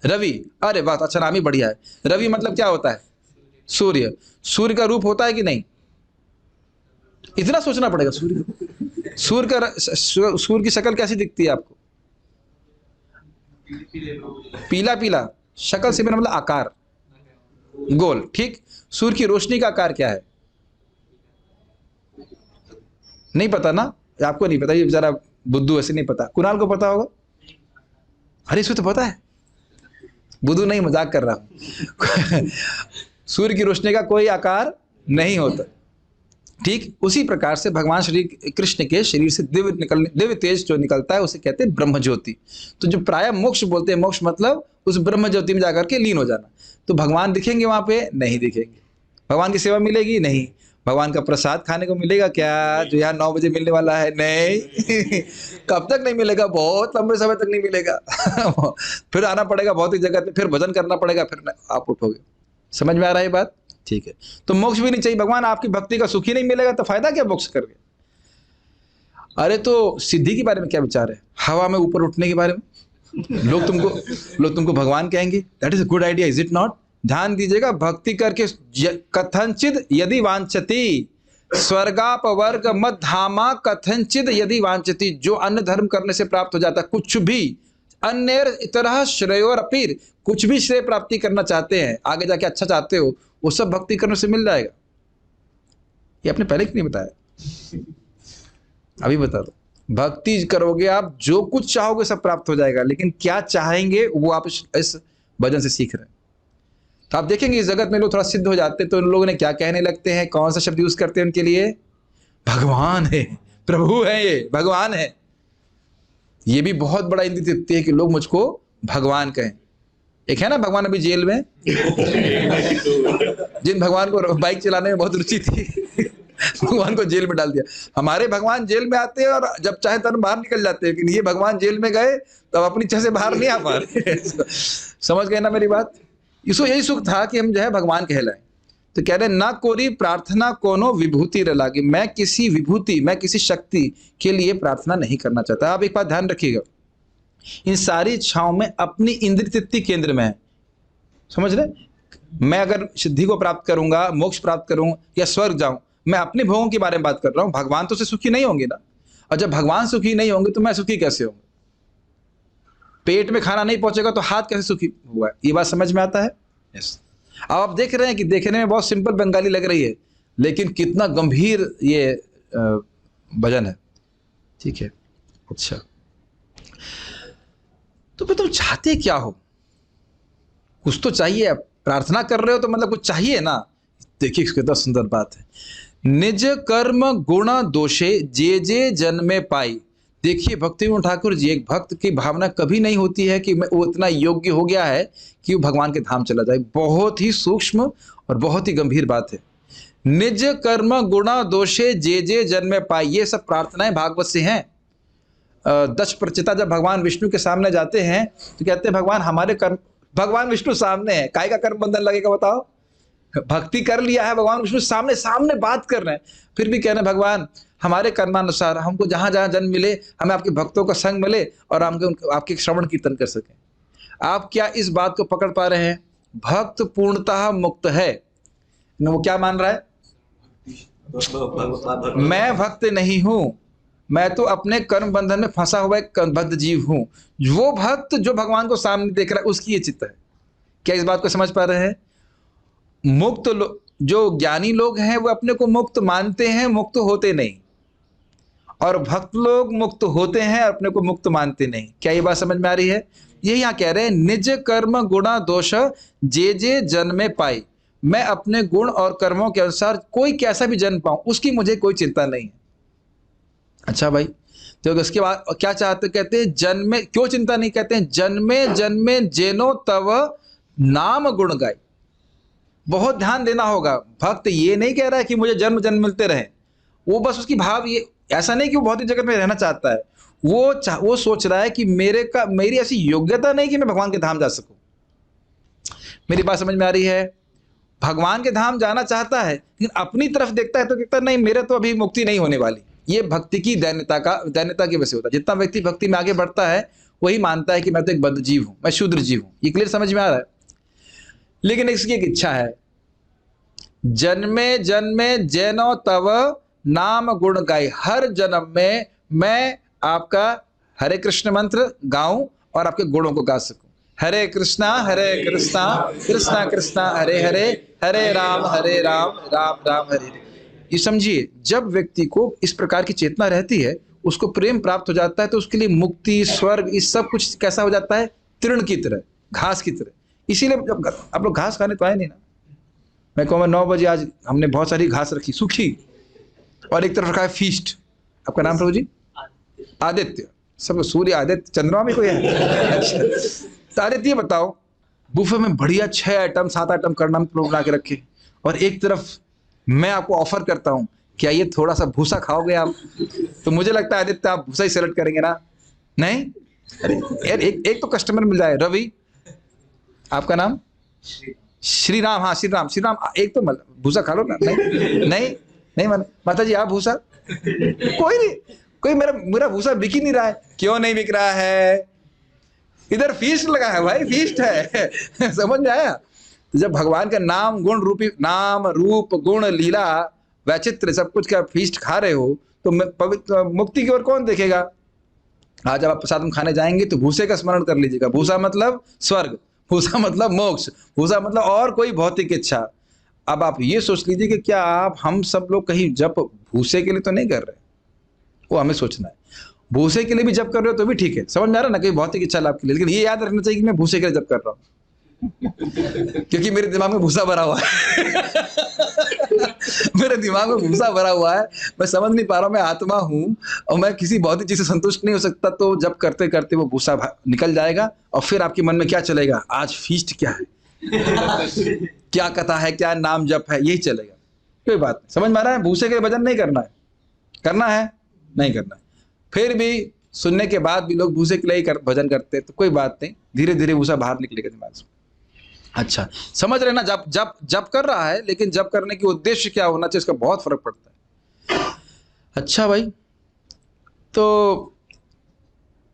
रवि। अरे बात अच्छा, नाम ही बढ़िया है। रवि मतलब क्या होता है? सूर्य। सूर्य का रूप होता है कि नहीं? इतना सोचना पड़ेगा। सूर्य की शक्ल कैसी दिखती है आपको? पीला पीला। शक्ल से मेरा मतलब आकार, गोल। ठीक। सूर्य की रोशनी का आकार क्या है? नहीं पता ना? आपको नहीं पता, ये बेचारा बुद्धू ऐसे नहीं पता। कुणाल को पता होगा? अरे इसको तो पता है। बुद्धू नहीं, मजाक कर रहा हूं। सूर्य की रोशनी का कोई आकार नहीं होता। ठीक उसी प्रकार से भगवान श्री कृष्ण के शरीर से दिव्य तेज जो निकलता है उसे कहते हैं ब्रह्म ज्योति। तो जो प्राय मोक्ष बोलते हैं, मोक्ष मतलब उस ब्रह्म ज्योति में जाकर के लीन हो जाना। तो भगवान दिखेंगे वहां पे? नहीं दिखेंगे। भगवान की सेवा मिलेगी? नहीं। भगवान का प्रसाद खाने को मिलेगा क्या, जो यहाँ 9 बजे मिलने वाला है? नहीं। कब तक नहीं मिलेगा? बहुत लंबे समय तक नहीं मिलेगा। फिर आना पड़ेगा भौतिक जगत में, फिर भजन करना पड़ेगा, फिर आप उठोगे। समझ में आ रहा है बात? ठीक है। तो मोक्ष भी नहीं चाहिए। भगवान आपकी भक्ति का सुख ही नहीं मिलेगा तो फायदा क्या मोक्ष करके? अरे तो सिद्धि के बारे में क्या विचार है? हवा में ऊपर उठने के बारे में लोग तुमको भगवान कहेंगे। That is a good idea, is it not? ध्यान दीजिएगा, भक्ति करके कथनचिद यदि वांछति स्वर्गापवर्ग मध्धामा कथनचिद यदि वांछति, जो अन्य धर्म करने से प्राप्त हो जाता है, कुछ भी अन्य तरह श्रेयोर अपीर, कुछ भी श्रेय प्राप्ति करना चाहते हैं, आगे जाके अच्छा चाहते हो, वो सब भक्ति करने से मिल जाएगा। ये आपने पहले क्यों नहीं बताया? अभी बता दो। भक्ति करोगे आप, जो कुछ चाहोगे सब प्राप्त हो जाएगा, लेकिन क्या चाहेंगे वो आप इस भजन से सीख रहे हैं। तो आप देखेंगे इस जगत में लोग थोड़ा सिद्ध हो जाते हैं तो उन लोगों ने क्या कहने लगते हैं, कौन सा शब्द यूज करते हैं उनके लिए? भगवान है, प्रभु है, ये भगवान है। ये भी बहुत बड़ा इंगित देती है कि लोग मुझको भगवान कहें। एक है ना भगवान अभी जेल में, जिन भगवान को बाइक चलाने में बहुत रुचि थी, भगवान को जेल में डाल दिया। हमारे भगवान जेल में आते हैं और जब चाहे तब बाहर निकल जाते हैं, लेकिन ये भगवान जेल में गए तब अपनी इच्छा से बाहर नहीं आ पा रहे। समझ गए ना मेरी बात? इसको यही सुख था कि हम जो है भगवान कहलाएं। तो कह रहे ना कोरी प्रार्थना कोनो विभूति रलागी, मैं किसी विभूति, मैं किसी शक्ति के लिए प्रार्थना नहीं करना चाहता। आप एक बात ध्यान रखिएगा, इन सारी इच्छाओं में अपनी इंद्रिय तृप्ति केंद्र में है। समझ रहे? मैं अगर सिद्धि को प्राप्त करूंगा, मोक्ष प्राप्त करूं या स्वर्ग जाऊं, मैं अपने भोगों के बारे में बात कर रहा हूं। भगवान तो से सुखी नहीं होंगे ना, और जब भगवान सुखी नहीं होंगे तो मैं सुखी कैसे होंगे? पेट में खाना नहीं पहुंचेगा तो हाथ कैसे सुखी हुआ है? ये बात समझ में आता है? यस। अब आप देख रहे हैं कि देखने में बहुत सिंपल बंगाली लग रही है, लेकिन कितना गंभीर ये भजन है। ठीक है, अच्छा। तो तुम चाहते क्या हो? कुछ तो चाहिए। आप प्रार्थना कर रहे हो तो मतलब कुछ चाहिए ना। देखिए कितना सुंदर बात है। निज कर्म गुण दोषे जे जे जन्मे पाई। देखिए भक्ति विनोद ठाकुर जी, एक भक्त की भावना कभी नहीं होती है कि वो इतना योग्य हो गया है कि वो भगवान के धाम चला जाए। बहुत ही सूक्ष्म और बहुत ही गंभीर बात है। निज कर्म गुण दोषे जे जे जन्मे पाई, ये सब प्रार्थनाएं भागवत से हैं। दक्ष प्रचिता जब भगवान विष्णु के सामने जाते हैं तो कहते हैं भगवान हमारे कर्म, भगवान विष्णु सामने है, काय का कर्म बंधन लगेगा बताओ? भक्ति कर लिया है, भगवान विष्णु सामने सामने बात कर रहे हैं, फिर भी कह रहे हैं भगवान हमारे कर्मानुसार हमको जहां जहां जन्म मिले, हमें आपके भक्तों का संग मिले और हम आपके श्रवण कीर्तन कर सकें। आप क्या इस बात को पकड़ पा रहे हैं? भक्त पूर्णतः मुक्त है। वो क्या मान रहा है? मैं भक्त नहीं हूं, मैं तो अपने कर्म बंधन में फंसा हुआ एक बद्ध जीव हूं। वो भक्त जो भगवान को सामने देख रहा है उसकी ये चित्त है। क्या इस बात को समझ पा रहे हैं? मुक्त जो ज्ञानी लोग हैं वो अपने को मुक्त मानते हैं, मुक्त होते नहीं, और भक्त लोग मुक्त होते हैं अपने को मुक्त मानते नहीं। क्या ये बात समझ में आ रही है? ये यहाँ कह रहे हैं निज कर्म गुणा दोष जे जे जन्मे पाई। मैं अपने गुण और कर्मों के अनुसार कोई कैसा भी जन्म पाऊं उसकी मुझे कोई चिंता नहीं है। अच्छा भाई, तो उसके बाद क्या चाहते? कहते हैं जन्मे, क्यों चिंता नहीं? कहते हैं जन्मे जन्मे जेनो तव नाम गुण गाय। बहुत ध्यान देना होगा। भक्त ये नहीं कह रहा है कि मुझे जन्म जन्म मिलते रहे, वो बस उसकी भाव ये ऐसा नहीं कि वो भौतिक जगत में रहना चाहता है, वो सोच रहा है कि मेरी ऐसी योग्यता नहीं कि मैं भगवान के धाम जा सकूं। मेरी बात समझ में आ रही है? भगवान के धाम जाना चाहता है लेकिन अपनी तरफ देखता है तो कहता है नहीं, मेरे तो अभी मुक्ति नहीं होने वाली। ये भक्ति की दैन्यता की वजह से होता है। जितना व्यक्ति भक्ति में आगे बढ़ता है वही मानता है कि मैं तो एक बद्ध जीव हूं, मैं शूद्र जीव हूं। ये क्लियर समझ में आ रहा है? लेकिन इसकी एक इच्छा है, जन्मे जन्मे जैनो तव नाम गुण गाय। हर जन्म में मैं आपका हरे कृष्ण मंत्र गाऊं और आपके गुणों को गा सकूं। हरे कृष्णा कृष्णा कृष्णा हरे हरे, हरे राम राम राम हरे हरे। ये समझिए, जब व्यक्ति को इस प्रकार की चेतना रहती है, उसको प्रेम प्राप्त हो जाता है, तो उसके लिए मुक्ति, स्वर्ग, इस सब कुछ कैसा हो जाता है? तृण की तरह, घास की तरह। इसीलिए जब आप लोग घास खाने तो आए नहीं ना। मैं कहूँगा 9 बजे आज हमने बहुत सारी घास रखी सूखी, और एक तरफ रखा है फीस्ट। आपका नाम प्रभु जी? आदित्य। सब सूर्य, आदित्य, चंद्रमा में कोई है? अच्छा, तो आदित्य ये बताओ, बुफे में बढ़िया 6 आइटम 7 आइटम करना बना के रखे, और एक तरफ मैं आपको ऑफर करता हूं, क्या ये थोड़ा सा भूसा खाओगे आप? तो मुझे लगता है आदित्य आप भूसा ही सेलेक्ट करेंगे ना? नहीं? अरे यार, एक तो कस्टमर मिल जाए। रवि, आपका नाम? श्री राम। हाँ, श्री राम, श्री राम, एक तो भूसा खा लो ना। नहीं नहीं नहीं, माता जी आप भूसा? कोई नहीं, कोई मेरा भूसा बिक ही नहीं रहा है। क्यों नहीं बिक रहा है? इधर फीस्ट लगा है भाई, फीस्ट है। समझ में आया? जब भगवान का नाम गुण रूपी, नाम रूप गुण लीला वैचित्र सब कुछ का फीस्ट खा रहे हो, तो पवित्र मुक्ति की ओर कौन देखेगा? आज जब आप प्रसाद में खाने जाएंगे तो भूसे का स्मरण कर लीजिएगा। भूसा मतलब स्वर्ग, भूसा मतलब मोक्ष, भूसा मतलब और कोई भौतिक इच्छा। अब आप ये सोच लीजिए कि क्या हम सब लोग कहीं जप भूसे के लिए तो नहीं कर रहे? वो हमें सोचना है। भूसे के लिए भी जप कर रहे हो तो भी ठीक है, समझ में आ रहा है ना, कहीं भौतिक इच्छा लाभ के लिए। लेकिन ये याद रखना चाहिए कि मैं भूसे के लिए जप कर रहा हूँ, क्योंकि मेरे दिमाग में भूसा भरा हुआ है। मेरे दिमाग में भूसा भरा हुआ है, मैं समझ नहीं पा रहा हूँ मैं आत्मा हूँ और मैं किसी भौतिक चीज से संतुष्ट नहीं हो सकता। तो जब करते करते वो भूसा निकल जाएगा और फिर आपके मन में क्या चलेगा? आज फीस्ट क्या है, क्या कथा है, क्या नाम जप है, यही चलेगा। कोई बात नहीं, समझ में आ रहा है? भूसे के भजन नहीं करना है, करना है नहीं करना है। फिर भी सुनने के बाद भी लोग भूसे के लिए ही भजन करते हैं, तो कोई बात नहीं, धीरे धीरे भूसा बाहर निकलेगा दिमाग से। अच्छा, समझ रहे ना? जब जब जब कर रहा है, लेकिन जब करने की उद्देश्य क्या होना चाहिए, इसका बहुत फर्क पड़ता है। अच्छा भाई, तो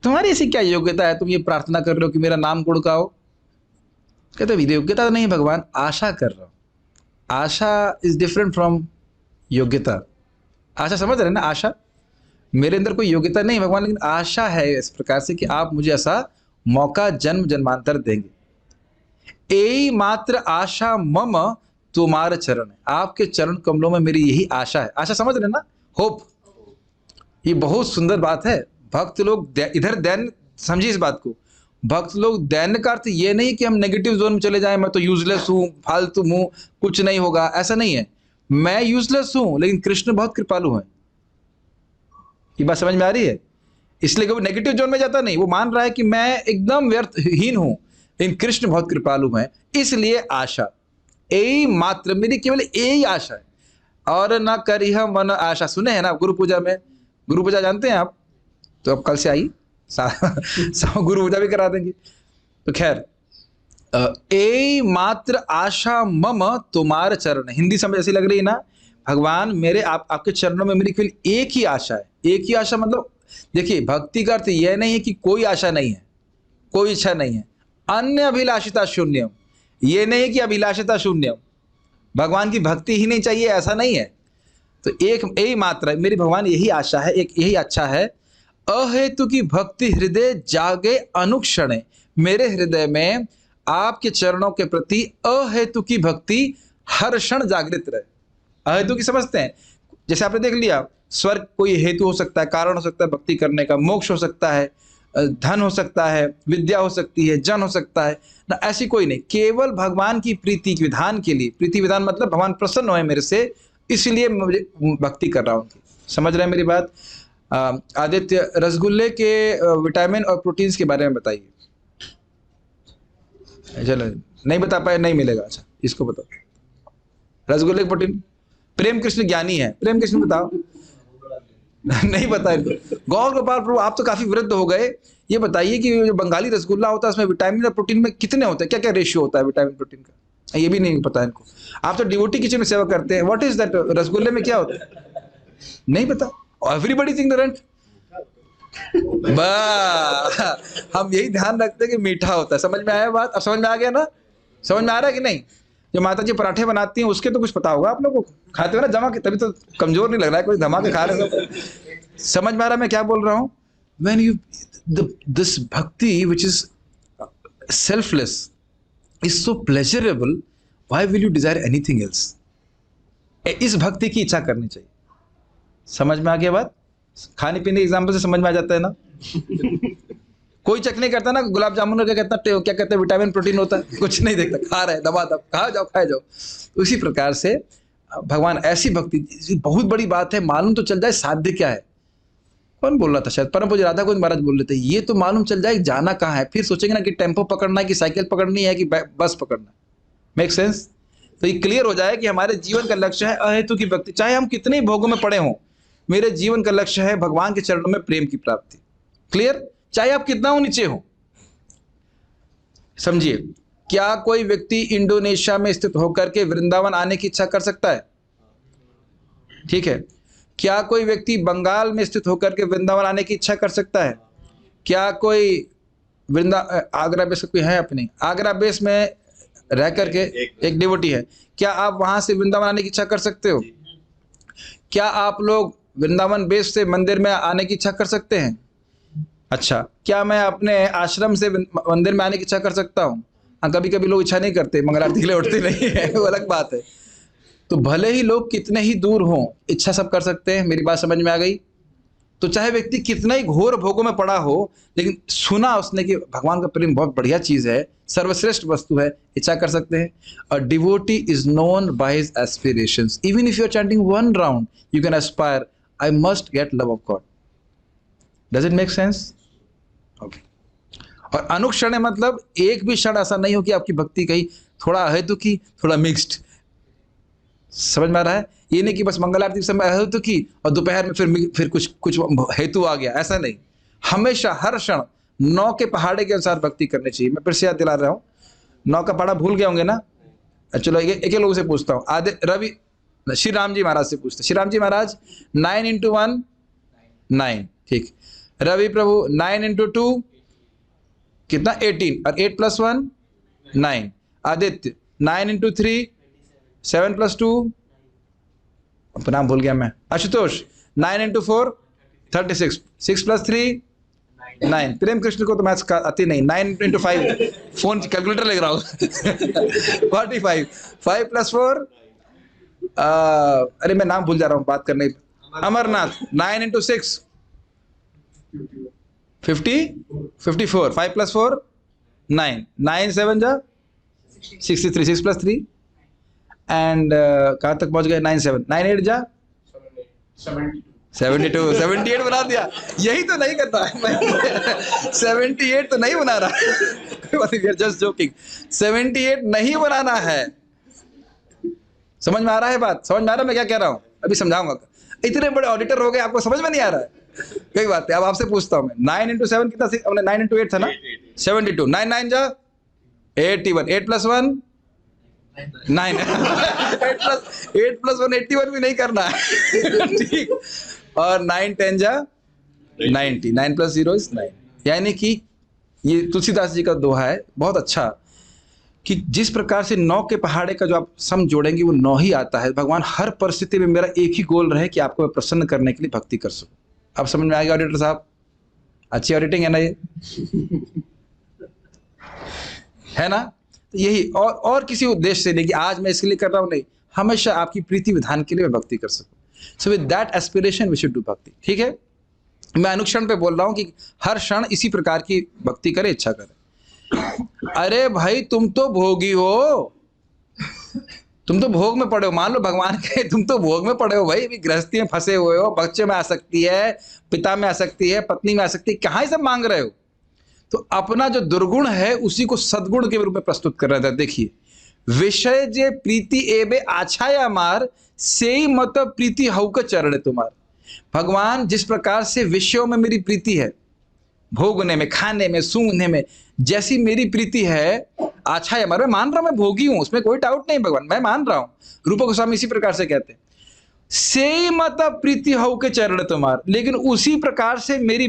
तुम्हारी ऐसी क्या योग्यता है, तुम ये प्रार्थना कर रहे हो कि मेरा नाम गुण गाओ? कहते योग्यता नहीं भगवान, आशा कर रहा हूं। आशा इज डिफरेंट फ्रॉम योग्यता। आशा समझ रहे ना? आशा, मेरे अंदर कोई योग्यता नहीं भगवान, लेकिन आशा है इस प्रकार से कि आप मुझे ऐसा मौका जन्म जन्मांतर देंगे। ए मात्र आशा मम तुम्हार चरण है, आपके चरण कमलों में मेरी यही आशा है। आशा समझ रहे ना? होप। ये बहुत सुंदर बात है। भक्त लोग इधर दैन्य, समझिए इस बात को, भक्त लोग दैन्य का अर्थ ये नहीं कि हम नेगेटिव जोन में चले जाएं, मैं तो यूजलेस हूं, फालतू हूं, कुछ नहीं होगा, ऐसा नहीं है। मैं यूजलेस हूं, लेकिन कृष्ण बहुत कृपालु हैं। ये बात समझ में आ रही है? इसलिए वो नेगेटिव जोन में जाता नहीं, वो मान रहा है कि मैं एकदम व्यर्थहीन हूं, लेकिन कृष्ण बहुत कृपालु हैं। इसलिए आशा, यही मात्र मेरी केवल यही आशा है, और ना करी हम मन आशा। सुने हैं ना गुरु पूजा में? गुरु पूजा जानते हैं आप? तो अब कल से आई गुरु पूजा भी करा देंगे। तो खैर, ए मात्र आशा मम तुम्हार चरण। हिंदी समझ ऐसी लग रही है ना? भगवान मेरे आपके चरणों में मेरी केवल एक ही आशा है। एक ही आशा मतलब देखिए, भक्ति का अर्थ यह नहीं है कि कोई आशा नहीं है, कोई इच्छा नहीं है। अन्य अभिलाषिता शून्यम, ये नहीं है कि अभिलाषिता शून्यम, भगवान की भक्ति ही नहीं चाहिए, ऐसा नहीं है। तो एक यही मात्र मेरी भगवान यही आशा है, एक यही अच्छा है। अहेतु की भक्ति हृदय जागे अनुक्षणे, मेरे हृदय में आपके चरणों के प्रति अहेतु की भक्ति हर क्षण जागृत रहे। अहेतु की समझते हैं? जैसे आपने देख लिया, स्वर्ग कोई हेतु हो सकता है, कारण हो सकता है भक्ति करने का, मोक्ष हो सकता है, धन हो सकता है, विद्या हो सकती है, जन हो सकता है ना, ऐसी कोई नहीं। केवल भगवान की प्रीति विधान के लिए, प्रीति विधान मतलब भगवान प्रसन्न हुए मेरे से, इसलिए मुझे भक्ति कर रहा हूँ। समझ रहे हैं मेरी बात? आदित्य, रसगुल्ले के विटामिन और प्रोटीन्स के बारे में बताइए। चलो, नहीं बता पाए, नहीं मिलेगा। अच्छा, इसको बताओ, रसगुल्ले के प्रोटीन। प्रेम कृष्ण ज्ञानी है, प्रेम कृष्ण बताओ। नहीं पता इनको। गौर गोपाल प्रभु, आप तो काफी वृद्ध हो गए, ये बताइए कि जो बंगाली रसगुल्ला होता है उसमें विटामिन और प्रोटीन में कितने होते हैं, क्या क्या रेशियो होता है विटामिन प्रोटीन का? ये भी नहीं पता इनको। आप तो डिवोटी किचन में सेवा करते हैं, व्हाट इज दैट? रसगुल्ले में क्या होता है? नहीं पता। Everybody is ignorant. हम यही ध्यान रखते हैं कि मीठा होता है। समझ में आया बात? अब समझ में आ गया ना? समझ में आ रहा है कि नहीं? जो माता जी पराठे बनाती हैं उसके तो कुछ पता होगा आप लोगों को, खाते हो ना जमा के, तभी तो कमजोर नहीं लग रहा है, कोई धमा के खा रहे हो। समझ में आ रहा है मैं क्या बोल रहा हूं? When you this bhakti which is selfless is so pleasurable, why will you desire anything else? इस भक्ति की इच्छा करनी चाहिए। समझ में आ गया बात? खाने पीने एग्जाम्पल से समझ में आ जाता है ना? कोई चेक नहीं करता ना गुलाब जामुन का क्या कहते हैं विटामिन प्रोटीन होता है, कुछ नहीं देखता, खा रहे दबा दब, खा जाओ खाए जाओ। उसी प्रकार से भगवान ऐसी भक्ति बहुत बड़ी बात है, मालूम तो चल जाए साध्य क्या है। कौन बोल रहा था, शायद परम पूज्य राधा गोविंद महाराज बोल रहे थे, ये तो मालूम चल जाए जाना कहाँ है, फिर सोचेंगे ना कि टेम्पो पकड़ना है कि साइकिल पकड़नी है कि बस पकड़ना है। Make sense? तो ये क्लियर हो जाए कि हमारे जीवन का लक्ष्य है अहेतु की भक्ति। चाहे हम कितने भोगों में पड़े हों, मेरे जीवन का लक्ष्य है भगवान के चरणों में प्रेम की प्राप्ति। क्लियर? चाहे आप कितना हो नीचे हो। समझिए, क्या कोई व्यक्ति इंडोनेशिया में स्थित होकर के वृंदावन आने की इच्छा कर सकता है? ठीक है। क्या कोई व्यक्ति बंगाल में स्थित होकर के वृंदावन आने की इच्छा कर सकता है? क्या कोई आगरा बेस कोई है अपने आगरा बेस में रह करके एक डिवोटी है, क्या आप वहां से वृंदावन आने की इच्छा कर सकते हो? क्या आप लोग वृंदावन बेस से मंदिर में आने की इच्छा कर सकते हैं? अच्छा, क्या मैं अपने आश्रम से मंदिर में आने की इच्छा कर सकता हूँ? हाँ, कभी कभी लोग इच्छा नहीं करते, मंगल आरती के लिए उठते नहीं है, वो अलग बात है। तो भले ही लोग कितने ही दूर हों, इच्छा सब कर सकते हैं। मेरी बात समझ में आ गई? तो चाहे व्यक्ति कितना ही घोर भोगों में पड़ा हो, लेकिन सुना उसने कि भगवान का प्रेम बहुत बढ़िया चीज है, सर्वश्रेष्ठ वस्तु है, इच्छा कर सकते हैं। A devotee is known by his aspirations. Even if you are chanting one round, you can aspire, I must get love of God. Does it make sense? Okay. और अनुक्षण मतलब एक भी क्षण ऐसा नहीं हो कि आपकी भक्ति कहीं थोड़ा अहेतु की, थोड़ा मिक्स्ड। समझ में आ रहा है? ये नहीं कि बस मंगल आरती समय अहेतु की और दोपहर में फिर कुछ हेतु आ गया, ऐसा नहीं। हमेशा हर क्षण नौ के पहाड़े के अनुसार भक्ति करनी चाहिए। मैं फिर से याद दिला रहा हूँ, नौ का पहाड़ा भूल गए होंगे ना? चलो एक लोगों से पूछता हूँ, श्री राम जी महाराज से पूछते। श्री राम जी महाराज 9 into 1 9, ठीक। रवि प्रभु 9 into 2 कितना? 18, और 8 + 1 9। आदित्य 9 into 3 7 + 2, नाम भूल गया मैं। आशुतोष 9 into 4 36, 6 + 3 9। प्रेम कृष्ण को तो मैथ्स आती नहीं। 9 into 5 फोन कैलकुलेटर लग रहा हूँ 45, 5 + 4 अरे मैं नाम भूल जा रहा हूँ बात करने। अमरनाथ 9 into 6 54, 5 + 4 9, 9 7 जा 63, 6 + 3 एंड कहाँ तक पहुंच गए? 9 7, 9 8 जा 72, 78 बना दिया। यही तो नहीं करता है मैं 78 तो नहीं बना रहा जस्ट जोकिंग। 78 नहीं बनाना है। समझ में आ रहा है बात? समझ में आ रहा है मैं क्या कह रहा हूँ? अभी समझाऊंगा। इतने बड़े ऑडिटर हो गए, आपको समझ में नहीं आ रहा है? कोई बात नहीं, अब आपसे पूछता हूँ मैं। 9 into 7 कितना? 9 into 8 था ना? 72, 9 9 जा 81, 8 + 1 9 8 + 1 81 भी नहीं करना है ठीक। और 9 10 जा 90, 9 + 0 is 9। यानी कि ये तुलसीदास जी का दोहा है, बहुत अच्छा, कि जिस प्रकार से 9 के पहाड़े का जो आप सम जोड़ेंगे वो 9 ही आता है। भगवान हर परिस्थिति में मेरा एक ही गोल रहे कि आपको मैं प्रसन्न करने के लिए भक्ति कर सकूं। अब समझ में आ गया ऑडिटर साहब? अच्छी ऑडिटिंग है ना ये? है ना? तो यही, और किसी उद्देश्य से नहीं कि आज मैं इसके लिए कर रहा हूं, नहीं, हमेशा आपकी प्रीति विधान के लिए मैं भक्ति कर सकूं। So with that aspiration we should do bhakti. ठीक है? मैं अनुक्षण पे बोल रहा हूं कि हर क्षण इसी प्रकार की भक्ति करे, इच्छा करे। अरे भाई तुम तो भोगी हो, तुम तो भोग में पड़े हो। मान लो भगवान के, तुम तो भोग में पड़े हो भाई, अभी गृहस्थी में फंसे हुए हो, बच्चे में आ सकती है, पिता में आ सकती है, पत्नी में आ सकती है, कहाँ सब मांग रहे हो? तो अपना जो दुर्गुण है उसी को सद्गुण के रूप में प्रस्तुत कर रहा था। देखिए, विषय जे प्रीति एबे आछाया मार, से ही मत प्रीति हउक चरण तुम्हार। भगवान जिस प्रकार से विषयों में मेरी प्रीति है, भोगने में, खाने में, सूंघने में, जैसी मेरी प्रीति है, अच्छा है, मैं मान रहा हूं, मैं भोगी हूं, उसमें कोई डाउट नहीं भगवान, मैं मान रहा हूं। रूप गोस्वामी इसी प्रकार से कहते हैं, से मत प्रीति हो के चरण तुम्हार, लेकिन उसी प्रकार से मेरी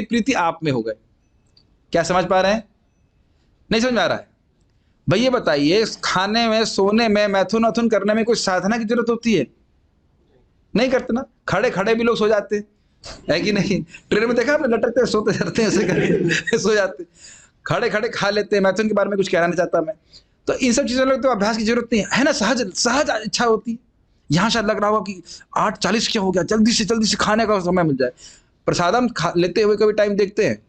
प्रीति आप में हो गए। क्या समझ पा रहे हैं? नहीं समझ में आ रहा है? भैया बताइए, खाने में, सोने में, मैथुन अथुन करने में कोई साधना की जरूरत होती है? नहीं करते ना। खड़े खड़े भी लोग सो जाते हैं, है कि नहीं? ट्रेन में देखा आपने, लटकते सोते जाते हैं, ऐसे करके सो जाते। खड़े खड़े खा लेते हैं। मैथुन के बारे में कुछ कहना नहीं चाहता मैं। तो इन सब चीजों तो अभ्यास की जरूरत नहीं है ना, सहज इच्छा होती है। यहाँ शायद लग रहा होगा कि 8:40 क्या हो गया, जल्दी से खाने का समय मिल जाए। प्रसादम लेते हुए कभी टाइम देखते हैं?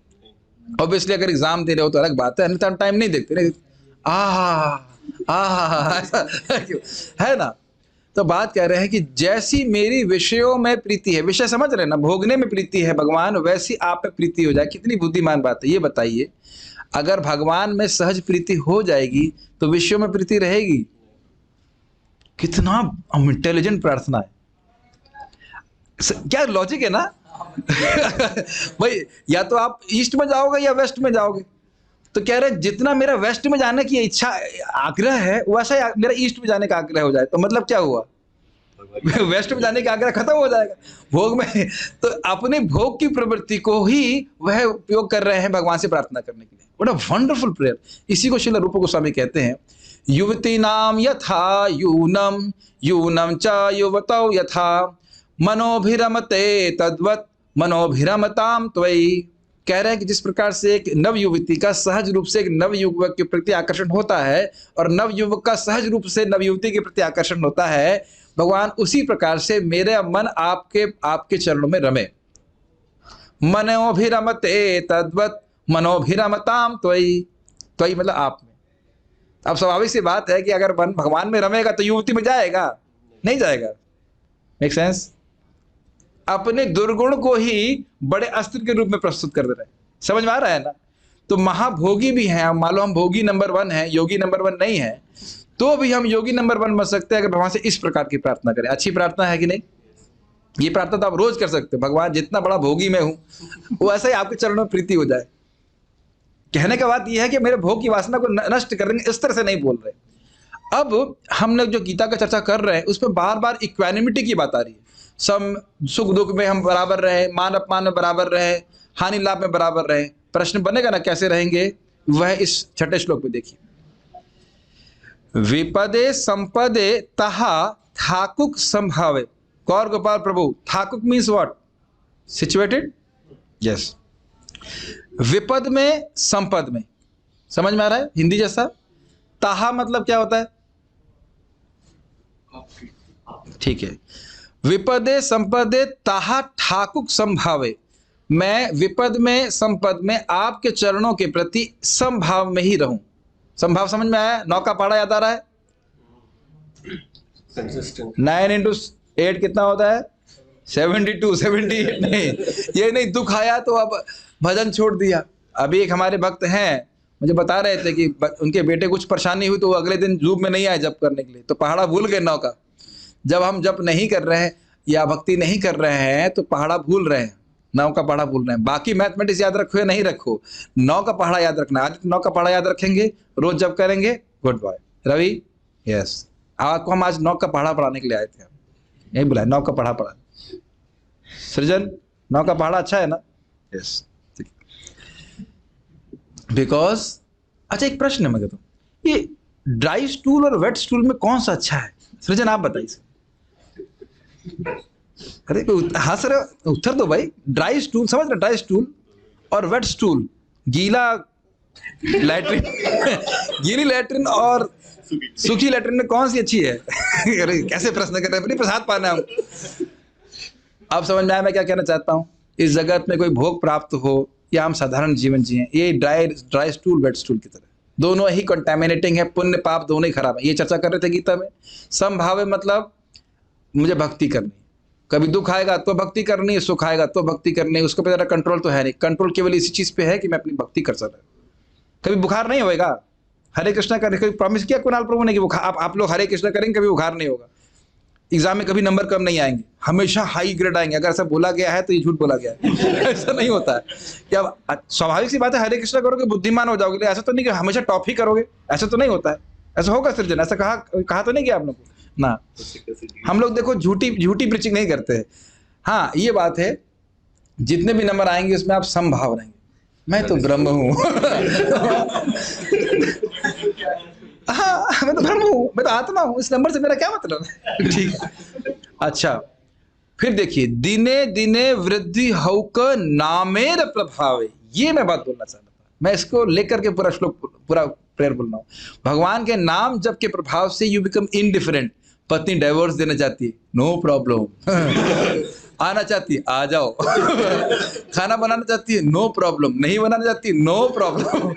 ऑब्वियसली अगर एग्जाम दे रहे हो तो अलग बात है, अन्यथा टाइम नहीं देखते। ऐसा क्यों है ना? तो बात कह रहे हैं कि जैसी मेरी विषयों में प्रीति है, विषय समझ रहे हैं ना, भोगने में प्रीति है भगवान, वैसी आप में प्रीति हो जाए। कितनी बुद्धिमान बात है ये बताइए। अगर भगवान में सहज प्रीति हो जाएगी तो विषयों में प्रीति रहेगी। कितना इंटेलिजेंट प्रार्थना है, क्या लॉजिक है ना। भाई या तो आप ईस्ट में जाओगे या वेस्ट में जाओगे। तो कह रहे जितना मेरा वेस्ट में जाने की इच्छा आग्रह है वैसा ही मेरा ईस्ट में जाने का आग्रह हो जाए। तो मतलब क्या हुआ, वेस्ट में जाने का आग्रह खत्म हो जाएगा भोग में। तो अपने भोग की प्रवृत्ति को ही वह उपयोग कर रहे हैं भगवान से प्रार्थना करने के लिए। What a wonderful prayer. इसी को श्रील रूप गोस्वामी कहते हैं, युवती नाम यथा यूनम यूनम च युवतौ यथा मनोभिरमते तद्वत् मनोभिरमताम त्वयि। कह रहे हैं कि जिस प्रकार से एक नव युवती का सहज रूप से एक नव युवक के प्रति आकर्षण होता है और नव युवक का सहज रूप से नव युवती के प्रति आकर्षण होता है, भगवान उसी प्रकार से मेरा मन आपके चरणों में रमे। मनोभिरमते तद्वत् मनोभिरमताम त्वयि। त्वयि मतलब आप में। अब स्वाभाविक सी बात है कि अगर मन भगवान में रमेगा तो युवती में जाएगा नहीं जाएगा। Make sense. अपने दुर्गुण को ही बड़े अस्त्र के रूप में प्रस्तुत कर दे रहे हैं। समझ में आ रहा है ना। तो महाभोगी भी हैं, मान लो हम भोगी नंबर 1 है, योगी नंबर 1 नहीं है, तो भी हम योगी नंबर 1 बन सकते हैं अगर भगवान से इस प्रकार की प्रार्थना करें। अच्छी प्रार्थना है कि नहीं। ये प्रार्थना तो आप रोज कर सकते हो। भगवान जितना बड़ा भोगी मैं हूं वो ऐसा ही आपके चरणों में प्रीति हो जाए। कहने का बात यह है कि मेरे भोग की वासना को नष्ट करेंगे, इस तरह से नहीं बोल रहे। अब हम लोग जो गीता का चर्चा कर रहे हैं उसमें बार बार इक्वानिमिटी की बात आ रही है। सम सुख दुख में हम बराबर रहे, मान अपमान में बराबर रहे, हानि लाभ में बराबर रहे। प्रश्न बनेगा ना कैसे रहेंगे, वह इस 6ठे श्लोक में देखिए। विपदे संपदे तहा थाकुक संभावे। कौर गोपाल प्रभु, थाकुक मीन्स व्हाट? सिचुएटेड। यस। विपद में संपद में, समझ में आ रहा है हिंदी जैसा। ताहा मतलब क्या होता है? ठीक है। विपदे संपदे ताहा ठाकुक संभावे। मैं विपद में संपद में आपके चरणों के प्रति संभाव में ही रहूं। संभाव समझ में आया? 9 का पहाड़ा याद आ रहा है? 9 × 8 कितना होता है? 72 78 नहीं, ये नहीं। दुख आया तो अब भजन छोड़ दिया। अभी एक हमारे भक्त हैं, मुझे बता रहे थे कि उनके बेटे कुछ परेशानी हुई तो वो अगले दिन जूब में नहीं आए जप करने के लिए, तो पहाड़ा भूल गए 9 का। जब हम जप नहीं कर रहे हैं या भक्ति नहीं कर रहे हैं तो पहाड़ा भूल रहे हैं, 9 का पहाड़ा भूल रहे हैं। बाकी मैथमेटिक्स याद रखो या नहीं रखो, 9 का पहाड़ा याद रखना। आज 9 का पहाड़ा याद रखेंगे, रोज जप करेंगे। Good boy Ravi. यस, आपको हम आज 9 का पहाड़ा पढ़ाने के लिए आए थे। यही बुलाए 9 का पहाड़ा पढ़ा। सृजन 9 का पहाड़ा अच्छा है ना? यस। बिकॉज अच्छा एक प्रश्न है मैं कहता हूँ, ये ड्राई स्टूल और वेट स्टूल में कौन सा अच्छा है? सृजन आप बताइए। अरे हंस रहे, उत्तर दो भाई। ड्राई स्टूल समझ रहे? ड्राई स्टूल और वेट स्टूल, गीला लैट्रिन गीली लैट्रिन और सूखी लैट्रिन में कौन सी अच्छी है? अरे कैसे प्रश्न कर रहे हैं, प्रसाद पाना हम। आप समझ में आया मैं क्या कहना चाहता हूँ? इस जगत में कोई भोग प्राप्त हो या हम साधारण जीवन जिए, ये ड्राई स्टूल वेट स्टूल की तरह दोनों ही कंटेमिनेटिंग है। पुण्य पाप दोनों ही खराब है। ये चर्चा कर रहे थे गीता में। संभावे मतलब मुझे भक्ति करनी, कभी दुख आएगा तो भक्ति करनी है, सुख आएगा तो भक्ति करनी है। उसके पे ज़रा कंट्रोल तो है नहीं। कंट्रोल केवल इसी चीज़ पे है कि मैं अपनी भक्ति कर सकता हूँ। कभी बुखार नहीं होएगा। हरे कृष्णा करने कभी प्रॉमिस किया कुणाल प्रभु ने कि बुखार आप लोग हरे कृष्णा करेंगे कभी बुखार नहीं होगा। एग्जाम में कभी नंबर कम नहीं आएंगे, हमेशा हाई ग्रेड आएंगे। अगर ऐसा बोला गया है तो ये झूठ बोला गया है। ऐसा नहीं होता है। क्या स्वाभाविक सी बात है, हरे कृष्णा करोगे बुद्धिमान हो जाओगे। ऐसा तो नहीं कि हमेशा टॉप ही करोगे, ऐसा तो नहीं होता है। ऐसा होगा सृजन? ऐसा कहा तो नहीं किया आप लोग ना। हम लोग देखो झूठी प्रीचिंग नहीं करते हैं। हाँ ये बात है, जितने भी नंबर आएंगे उसमें आप समभाव रहेंगे। मैं तो ब्रह्म हूँ। हाँ मैं तो ब्रह्म हूँ, मैं तो आत्मा हूँ, इस नंबर से मेरा क्या मतलब है? ठीक है। अच्छा फिर देखिए, दिने दिने वृद्धि हौक नामेर प्रभावे। ये मैं बात बोलना चाहता था, मैं इसको लेकर के पूरा श्लोक पूरा प्रेयर बोल रहा हूँ। भगवान के नाम जप के प्रभाव से यू बिकम इनडिफरेंट। पत्नी डाइवोर्स देना चाहती है, नो प्रॉब्लम। आना चाहती है, आ जाओ। खाना बनाना चाहती है, नो प्रॉब्लम। नहीं बनाना चाहती, no problem.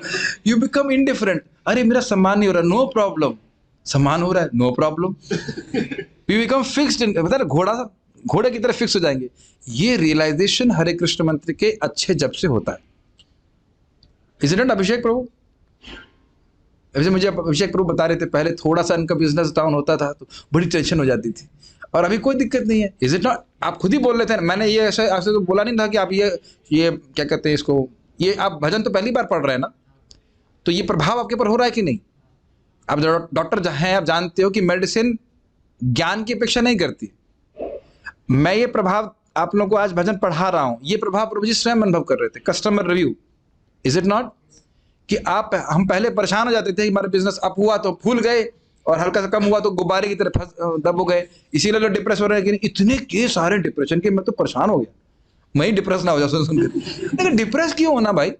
You become indifferent. अरे मेरा सम्मान नहीं हो रहा, नो प्रॉब्लम। सम्मान हो रहा है, no problem. We become fixed in, पता है घोड़े की तरह फिक्स हो जाएंगे। ये रियलाइजेशन हरे कृष्ण मंत्र के अच्छे जप से होता है। इज़न्ट इट अभिषेक प्रभु? वैसे मुझे अभिषेक प्रभु बता रहे थे पहले थोड़ा सा इनका बिजनेस डाउन होता था तो बड़ी टेंशन हो जाती थी, और अभी कोई दिक्कत नहीं है। Is it not? आप खुद ही बोल रहे थे, मैंने ये ऐसे आपसे तो बोला नहीं था कि आप ये क्या कहते हैं इसको, ये आप भजन तो पहली बार पढ़ रहे हैं ना, तो ये प्रभाव आपके ऊपर हो रहा है कि नहीं? आप डॉक्टर हैं, आप जानते हो कि मेडिसिन ज्ञान की अपेक्षा नहीं करती। मैं ये प्रभाव आप लोगों को आज भजन पढ़ा रहा हूं, ये प्रभाव प्रभु जी स्वयं अनुभव कर रहे थे। Customer review, is it not? कि हम पहले परेशान हो जाते थे कि हमारा बिजनेस अप हुआ तो फूल गए, और हल्का सा कम हुआ तो गुब्बारे की तरह दब हो गए, इसीलिए लोग डिप्रेस हो रहे हैं। कि इतने केस आ रहे हैं डिप्रेशन के, मैं तो परेशान हो गया, मैं ही डिप्रेस ना हो जाऊं सुनकर। लेकिन डिप्रेस क्यों होना भाई?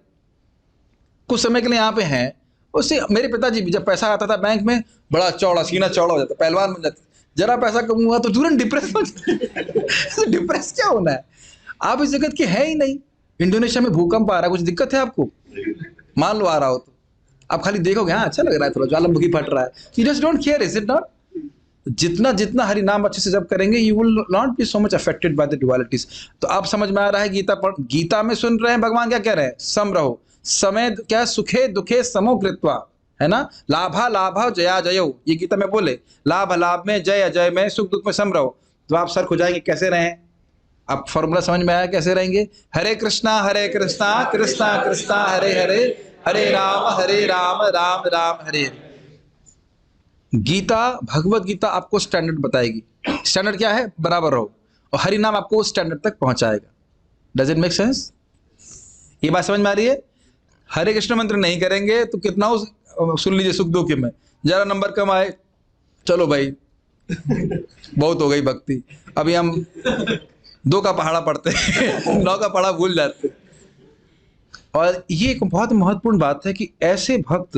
कुछ समय के लिए यहाँ पे हैं, उससे मेरे पिताजी भी जब पैसा आता था बैंक में, बड़ा चौड़ा सीना चौड़ा हो जाता, पहलवान बन जाता। जरा पैसा कम हुआ तो तुरंत डिप्रेस हो जाता। डिप्रेस क्या होना है? आप इस जगत के है ही नहीं। इंडोनेशिया में भूकंप आ रहा है, कुछ दिक्कत है आपको? मान लो आ रहा हो तो आप खाली देखोगे, हाँ अच्छा लग रहा है, थोड़ा ज्वालामुखी फट रहा है, you just don't care, is it not? जितना जितना हरि नाम अच्छे से जब करेंगे, you will not be so much affected by the dualities. तो आप समझ में आ रहा है, गीता में सुन रहे हैं भगवान क्या कह रहे हैं? सम रहो, समय क्या, सुखे दुखे समो कृत्वा, है ना? लाभा लाभा जया जयो, ये गीता में बोले, लाभ लाभ में, जय अजय में, सुख दुख में सम रहो। तो आप सर खुजाएंगे, कैसे रहें? आप फॉर्मूला समझ में आया कैसे रहेंगे? हरे कृष्णा कृष्णा कृष्णा हरे हरे, हरे राम राम राम हरे हरे। गीता, भगवत गीता आपको स्टैंडर्ड बताएगी। स्टैंडर्ड क्या है? बराबर रहो, और हरि नाम आपको उस स्टैंडर्ड तक पहुंचाएगा। Does it make sense? ये बात समझ में आ रही है? हरे कृष्ण मंत्र नहीं करेंगे तो कितना सुन लीजिए सुख दुख में, जरा नंबर कम आए, चलो भाई बहुत हो गई भक्ति, अभी हम 2 का पहाड़ा पढ़ते हैं 9 का पहाड़ा भूल जाते हैं। और ये एक बहुत महत्वपूर्ण बात है कि ऐसे भक्त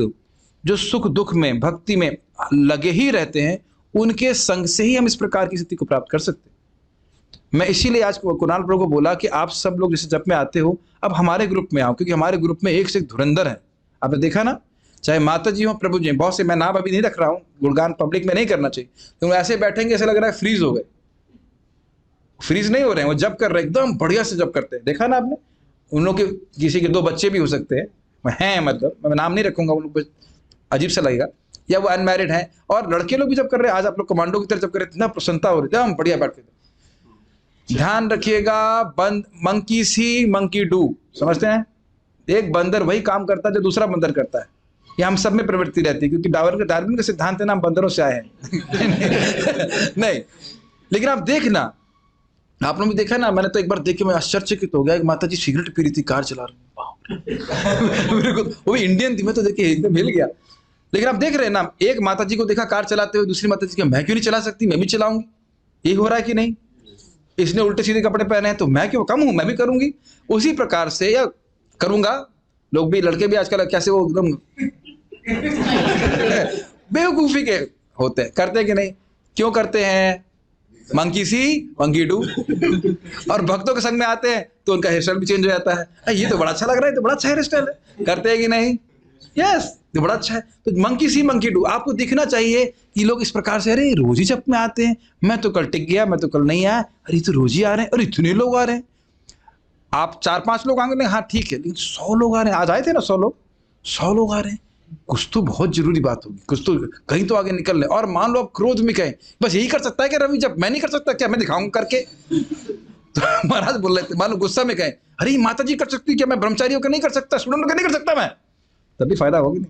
जो सुख दुख में, भक्ति में लगे ही रहते हैं, उनके संग से ही हम इस प्रकार की स्थिति को प्राप्त कर सकते हैं। मैं इसीलिए आज कुणाल प्रभु को बोला कि आप सब लोग जैसे जब में आते हो, अब हमारे ग्रुप में आओ, क्योंकि हमारे ग्रुप में एक से एक धुरंधर है। आपने देखा ना, चाहे माता जी हो, प्रभु जी, बहुत से, मैं नाम अभी नहीं रख रहा हूँ, गुणगान पब्लिक में नहीं करना चाहिए, क्योंकि ऐसे बैठेंगे ऐसे लग रहा है फ्रीज हो गए। फ्रीज नहीं हो रहे हैं, वो जब कर रहे हैं, एकदम बढ़िया से जब करते हैं। देखा ना आपने? उन लोग के किसी के 2 बच्चे भी हो सकते हैं, मतलब मैं नाम नहीं रखूंगा, उन लोग अजीब सा लगेगा, या वो अनमैरिड हैं, और लड़के लोग भी जब कर रहे हैं। आज आप लोग कमांडो की तरह जब कर रहे हैं, इतना प्रसन्नता हो रही है, हम बढ़िया बैठ के। ध्यान रखिएगा, मंकी सी मंकी डू, समझते हैं? एक बंदर वही काम करता है जो दूसरा बंदर करता है। ये हम सब में प्रवृत्ति रहती है, क्योंकि डार्विन का सिद्धांत है ना, हम बंदरों से आए हैं। नहीं, लेकिन आप देखना, आप लोगों ने देखा ना, मैंने तो एक बार देख के मैं आश्चर्यचकित हो गया, एक माता जी सिगरेट पी रही थी, कार चला रही, मेरे को वो भी इंडियन थी, मैं तो देखे एकदम हिल गया। लेकिन आप देख रहे हैं ना, एक माता जी को देखा कार चलाते हुए, दूसरी माता जी को, मैं क्यों नहीं चला सकती, मैं भी चलाऊंगी। ये हो रहा है कि नहीं? इसने उल्टे सीधे कपड़े पहने हैं तो मैं क्यों कम हूं, मैं भी करूंगी। उसी प्रकार से या करूंगा, लोग भी, लड़के भी आजकल कैसे वो एकदम बेवकूफी के होते हैं, करते हैं कि नहीं? क्यों करते हैं? Monkey C monkey do. और भक्तों के संग में आते हैं तो उनका हेयर स्टाइल भी चेंज हो जाता है, ये तो बड़ा अच्छा लग रहा है, तो बड़ा अच्छा हेयर स्टाइल है, करते हैं कि नहीं? यस, तो बड़ा अच्छा है। तो मंकी सी मंकी डू, आपको दिखना चाहिए कि लोग इस प्रकार से, अरे रोज ही जब में आते हैं, मैं तो कल टिक गया, मैं तो कल नहीं आया, अरे तो रोज ही आ रहे हैं, और इतने लोग आ रहे हैं। आप 4-5 लोग आएंगे, हाँ ठीक है, लेकिन 100 लोग आ रहे हैं। आज आए थे ना 100 लोग, 100 लोग आ रहे हैं, कुछ तो बहुत जरूरी बात होगी, कुछ तो कहीं तो आगे निकल रहे। और मान लो आप क्रोध में कहें, बस यही कर सकता है क्या रवि, जब मैं नहीं कर सकता क्या, मैं दिखाऊंगा करके। तो महाराज बोल रहे थे, मान लो गुस्सा में कहें, अरे माता जी कर सकती क्या, मैं ब्रह्मचारी होकर नहीं कर सकता, स्टूडेंट होकर नहीं कर सकता, मैं तभी फायदा होगी।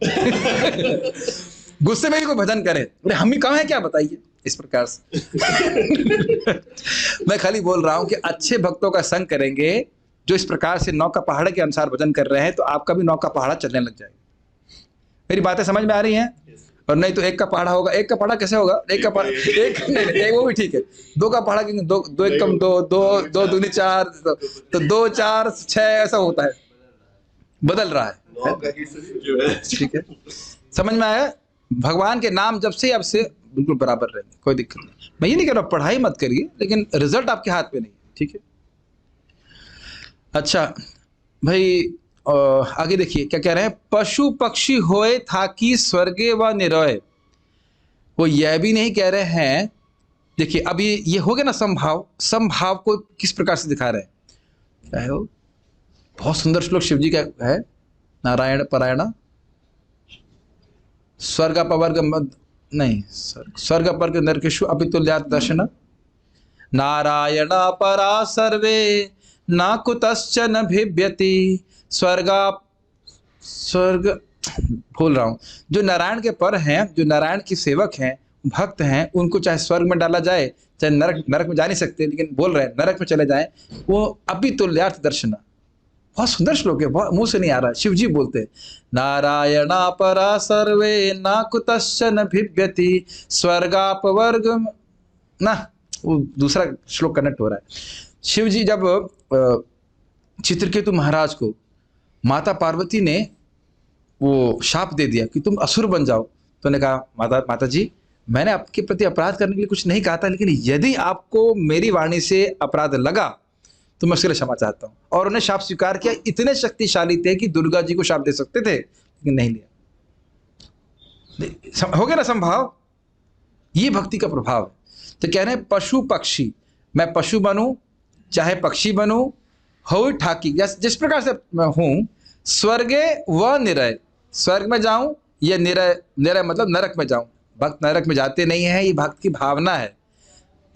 गुस्से में ही कोई भजन करे, अरे हम ही कम है क्या, बताइए। इस प्रकार से मैं खाली बोल रहा हूं कि अच्छे भक्तों का संग करेंगे, जो इस प्रकार से 9 का पहाड़ के अनुसार भजन कर रहे हैं, तो आपका भी 9 का पहाड़ा चलने लग जाएगा। मेरी बातें समझ में आ रही हैं? और नहीं तो 1 का पहाड़ा होगा। 1 का पहाड़ा कैसे होगा? 1 का पहाड़ा, एक नहीं, वो भी ठीक है। 2 का पहाड़ा, 2 1 कम 2, 2 दूनी 4, तो 2 4 6 ऐसा होता है, बदल रहा है, ठीक है? समझ में आया? भगवान के नाम जब से, अब से बिल्कुल बराबर रहेंगे, कोई दिक्कत नहीं। मैं ये नहीं कह रहा पढ़ाई मत करिए, लेकिन रिजल्ट आपके हाथ में नहीं, ठीक है? अच्छा भाई, आगे देखिए क्या कह रहे हैं, पशु पक्षी होए था कि स्वर्गे व निरोए। वो यह भी नहीं कह रहे हैं, देखिए अब ये हो गया ना समभाव। समभाव को किस प्रकार से दिखा रहे हैं, क्या है वो, बहुत सुंदर श्लोक शिव जी का है, नारायण परायण स्वर्ग अपवर्ग नहीं, स्वर्ग अपवर्ग नरकेषु अपितुल्यात् दर्शन, नारायण परा सर्वे न कुतश्चन भिव्यति, स्वर्ग भूल रहा हूं, जो नारायण के पर हैं, जो नारायण के सेवक हैं, भक्त हैं, उनको चाहे स्वर्ग में डाला जाए, चाहे नरक में जा नहीं सकते, लेकिन बोल रहे हैं नरक में चले जाएं, वो अपितुल्यार्थ दर्शन। बहुत सुंदर श्लोक है, बहुत मुंह से नहीं आ रहा, शिव जी बोलते हैं, नारायणा परा सर्वे न कुतश्चन भिव्यति स्वर्गापवर्ग ना, वो दूसरा श्लोक कनेक्ट हो रहा है। शिव जी जब चित्रकेतु महाराज को माता पार्वती ने वो शाप दे दिया कि तुम असुर बन जाओ, तो उन्होंने कहा माता जी मैंने आपके प्रति अपराध करने के लिए कुछ नहीं कहा था, लेकिन यदि आपको मेरी वाणी से अपराध लगा तो मैं उसके लिए क्षमा चाहता हूं। और उन्हें शाप स्वीकार किया। इतने शक्तिशाली थे कि दुर्गा जी को शाप दे सकते थे, लेकिन नहीं लिया। हो गया ना संभाव, ये भक्ति का प्रभाव है। तो कह रहे हैं पशु पक्षी, मैं पशु बनूं चाहे पक्षी बनूं, हो ठाकी, जिस प्रकार से मैं हूं, स्वर्गे व निरय, स्वर्ग में जाऊं या निरय मतलब नरक में जाऊं। भक्त नरक में जाते नहीं है, ये भक्त की भावना है।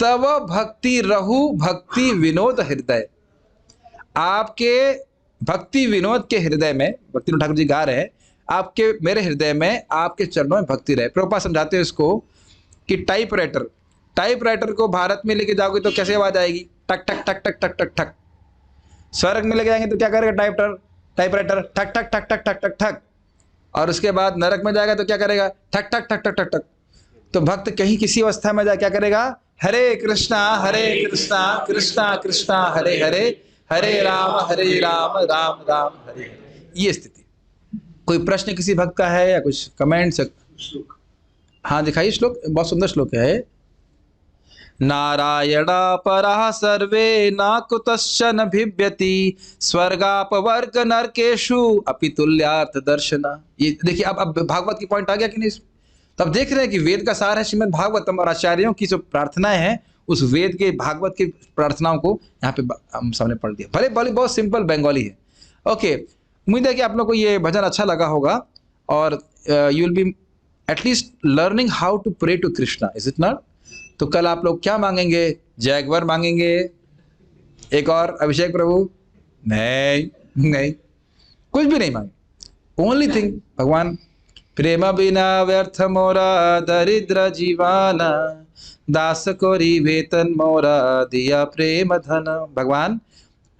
तव भक्ति रहु भक्ति विनोद हृदय, आपके भक्ति विनोद के हृदय में, भक्ति विनोद ठाकुर जी गा रहे हैं, आपके मेरे हृदय में आपके चरणों में भक्ति रहे। प्रभुपाद समझाते हैं इसको कि टाइपराइटर को भारत में लेके जाओगे तो कैसे आवाज आएगी, टक टक टक टक टक टक टक। स्वर्ग में लेके जाएंगे तो क्या करेगा टाइपराइटर, ठक ठक ठक ठक ठक ठक ठक। और उसके बाद नरक में जाएगा तो क्या करेगा, ठक ठक ठक ठक ठक ठक। तो भक्त कहीं किसी अवस्था में जाए क्या करेगा, हरे कृष्णा कृष्णा कृष्णा हरे हरे, हरे राम राम राम हरे हरे। ये स्थिति। कोई प्रश्न किसी भक्त का है या कुछ कमेंट्स? हाँ दिखाइए श्लोक, बहुत सुंदर श्लोक है। नारायणा परः सर्वे न कुतश्चन भिव्यति स्वर्गापवर्ग नरकेषु अपितुल्यार्थ दर्शना। ये देखिए अब भागवत की पॉइंट आ गया कि नहीं? तब देख रहे हैं कि वेद का सार है श्रीमद् भागवतम, और आचार्यों की जो प्रार्थनाएं हैं उस वेद के भागवत की प्रार्थनाओं को यहाँ पे हम सामने पढ़ दिया। भले बहुत सिंपल बंगाली है। ओके, उम्मीद है कि आप लोग को ये भजन अच्छा लगा होगा और you will be at least learning how to pray to Krishna, is it not? तो कल आप लोग क्या मांगेंगे? जैगवर मांगेंगे? एक और अभिषेक प्रभु? नहीं, कुछ भी नहीं मांगे। ओनली थिंग, भगवान प्रेम बिना व्यर्थ मोरा दरिद्र जीवाना, दास कोरी वेतन मोरा दिया प्रेम धन। भगवान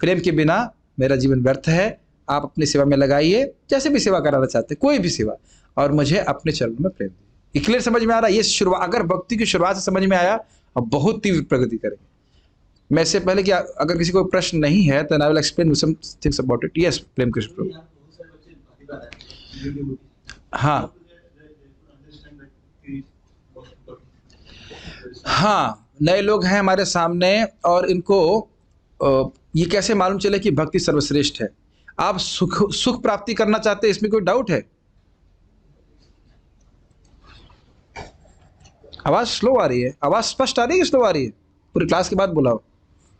प्रेम के बिना मेरा जीवन व्यर्थ है, आप अपनी सेवा में लगाइए, जैसे भी सेवा कराना चाहते, कोई भी सेवा, और मुझे अपने चरणों में प्रेम। ये क्लियर समझ में आ रहा है? ये शुरुआत, अगर भक्ति की शुरुआत से समझ में आया और बहुत तीव्र प्रगति करेंगे। मैं इससे पहले कि अगर किसी को प्रश्न नहीं है तो I will explain some things about it. Yes Prem Krishna Prabhu. हाँ, नए लोग हैं हमारे सामने और इनको ये कैसे मालूम चले कि भक्ति सर्वश्रेष्ठ है? आप सुख प्राप्ति करना चाहते हैं, इसमें कोई डाउट है? आवाज स्लो आ रही है, आवाज स्पष्ट आ रही है, स्लो आ रही है? पूरी क्लास के बाद बुलाओ,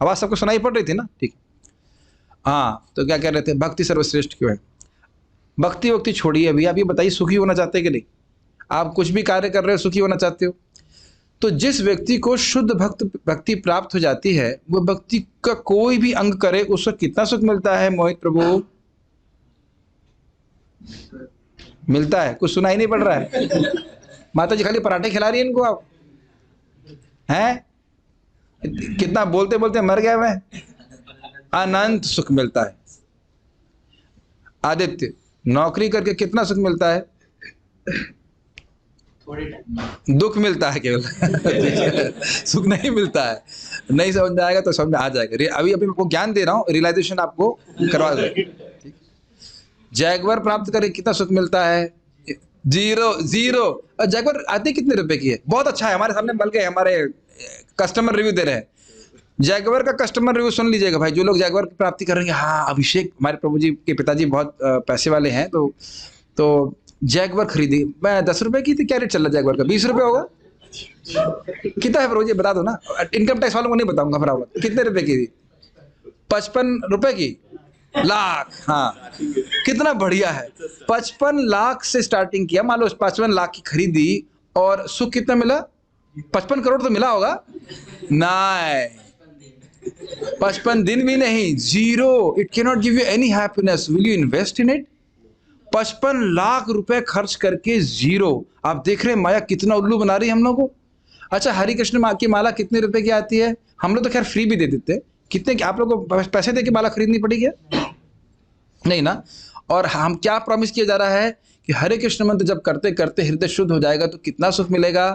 आवाज सबको सुनाई पड़ रही थी ना? ठीक। हाँ, तो क्या कह रहे थे, भक्ति सर्वश्रेष्ठ क्यों है? भक्ति छोड़िए अभी, आप ये बताइए सुखी होना चाहते हैं कि नहीं? आप कुछ भी कार्य कर रहे हो, सुखी होना चाहते हो? तो जिस व्यक्ति को शुद्ध भक्ति प्राप्त हो जाती है, वो भक्ति का कोई भी अंग करे, उसको कितना सुख मिलता है मोहित प्रभु? मिलता है? कुछ सुनाई नहीं पड़ रहा है? माता जी खाली पराठे खिला रही है इनको, आप हैं? कितना बोलते बोलते मर गया मैं। अनंत सुख मिलता है। आदित्य, नौकरी करके कितना सुख मिलता है? दुख मिलता है केवल। सुख नहीं मिलता है। नहीं समझ में आएगा तो समझ में आ जाएगा। अभी आपको ज्ञान दे रहा हूं, रियलाइजेशन आपको करवा दे। जैगवर प्राप्त करके कितना सुख मिलता है? जीरो। जैगवर आते कितने रुपए की है? बहुत अच्छा है, हमारे सामने बल गए, हमारे कस्टमर रिव्यू दे रहे हैं। जैगवर का कस्टमर रिव्यू सुन लीजिएगा भाई, जो लोग जैगवर की प्राप्ति करेंगे। हाँ, अभिषेक हमारे प्रभु जी के पिताजी बहुत पैसे वाले हैं, तो जैगवर खरीदी। मैं 10 रुपए की थी, क्या रेट चल रहा है जैगवर का? 20 रुपए होगा। कितना है प्रभु जी बता दो ना, इनकम टैक्स वालों को नहीं बताऊंगा फटाफट। कितने रुपए की थी? 55 रुपए की लाख। हाँ, कितना बढ़िया है। 55 लाख से स्टार्टिंग किया, मान लो 55 लाख की खरीदी, और सुख कितना मिला? 55 करोड़ तो मिला होगा? नहीं, 55 दिन भी नहीं, zero. It can not give you any happiness. Will you invest in it? 55 lakh रुपए खर्च करके जीरो। आप देख रहे हैं माया कितना उल्लू बना रही है हम लोग को। अच्छा, हरि कृष्ण माँ की माला कितने रुपए की आती है? हम लोग तो खैर फ्री भी दे देते। कितने आप लोग को पैसे दे के माला खरीदनी पड़ी क्या? नहीं ना। और हम क्या प्रॉमिस किया जा रहा है कि हरे कृष्ण मंत्र जब करते करते हृदय शुद्ध हो जाएगा तो कितना सुख मिलेगा?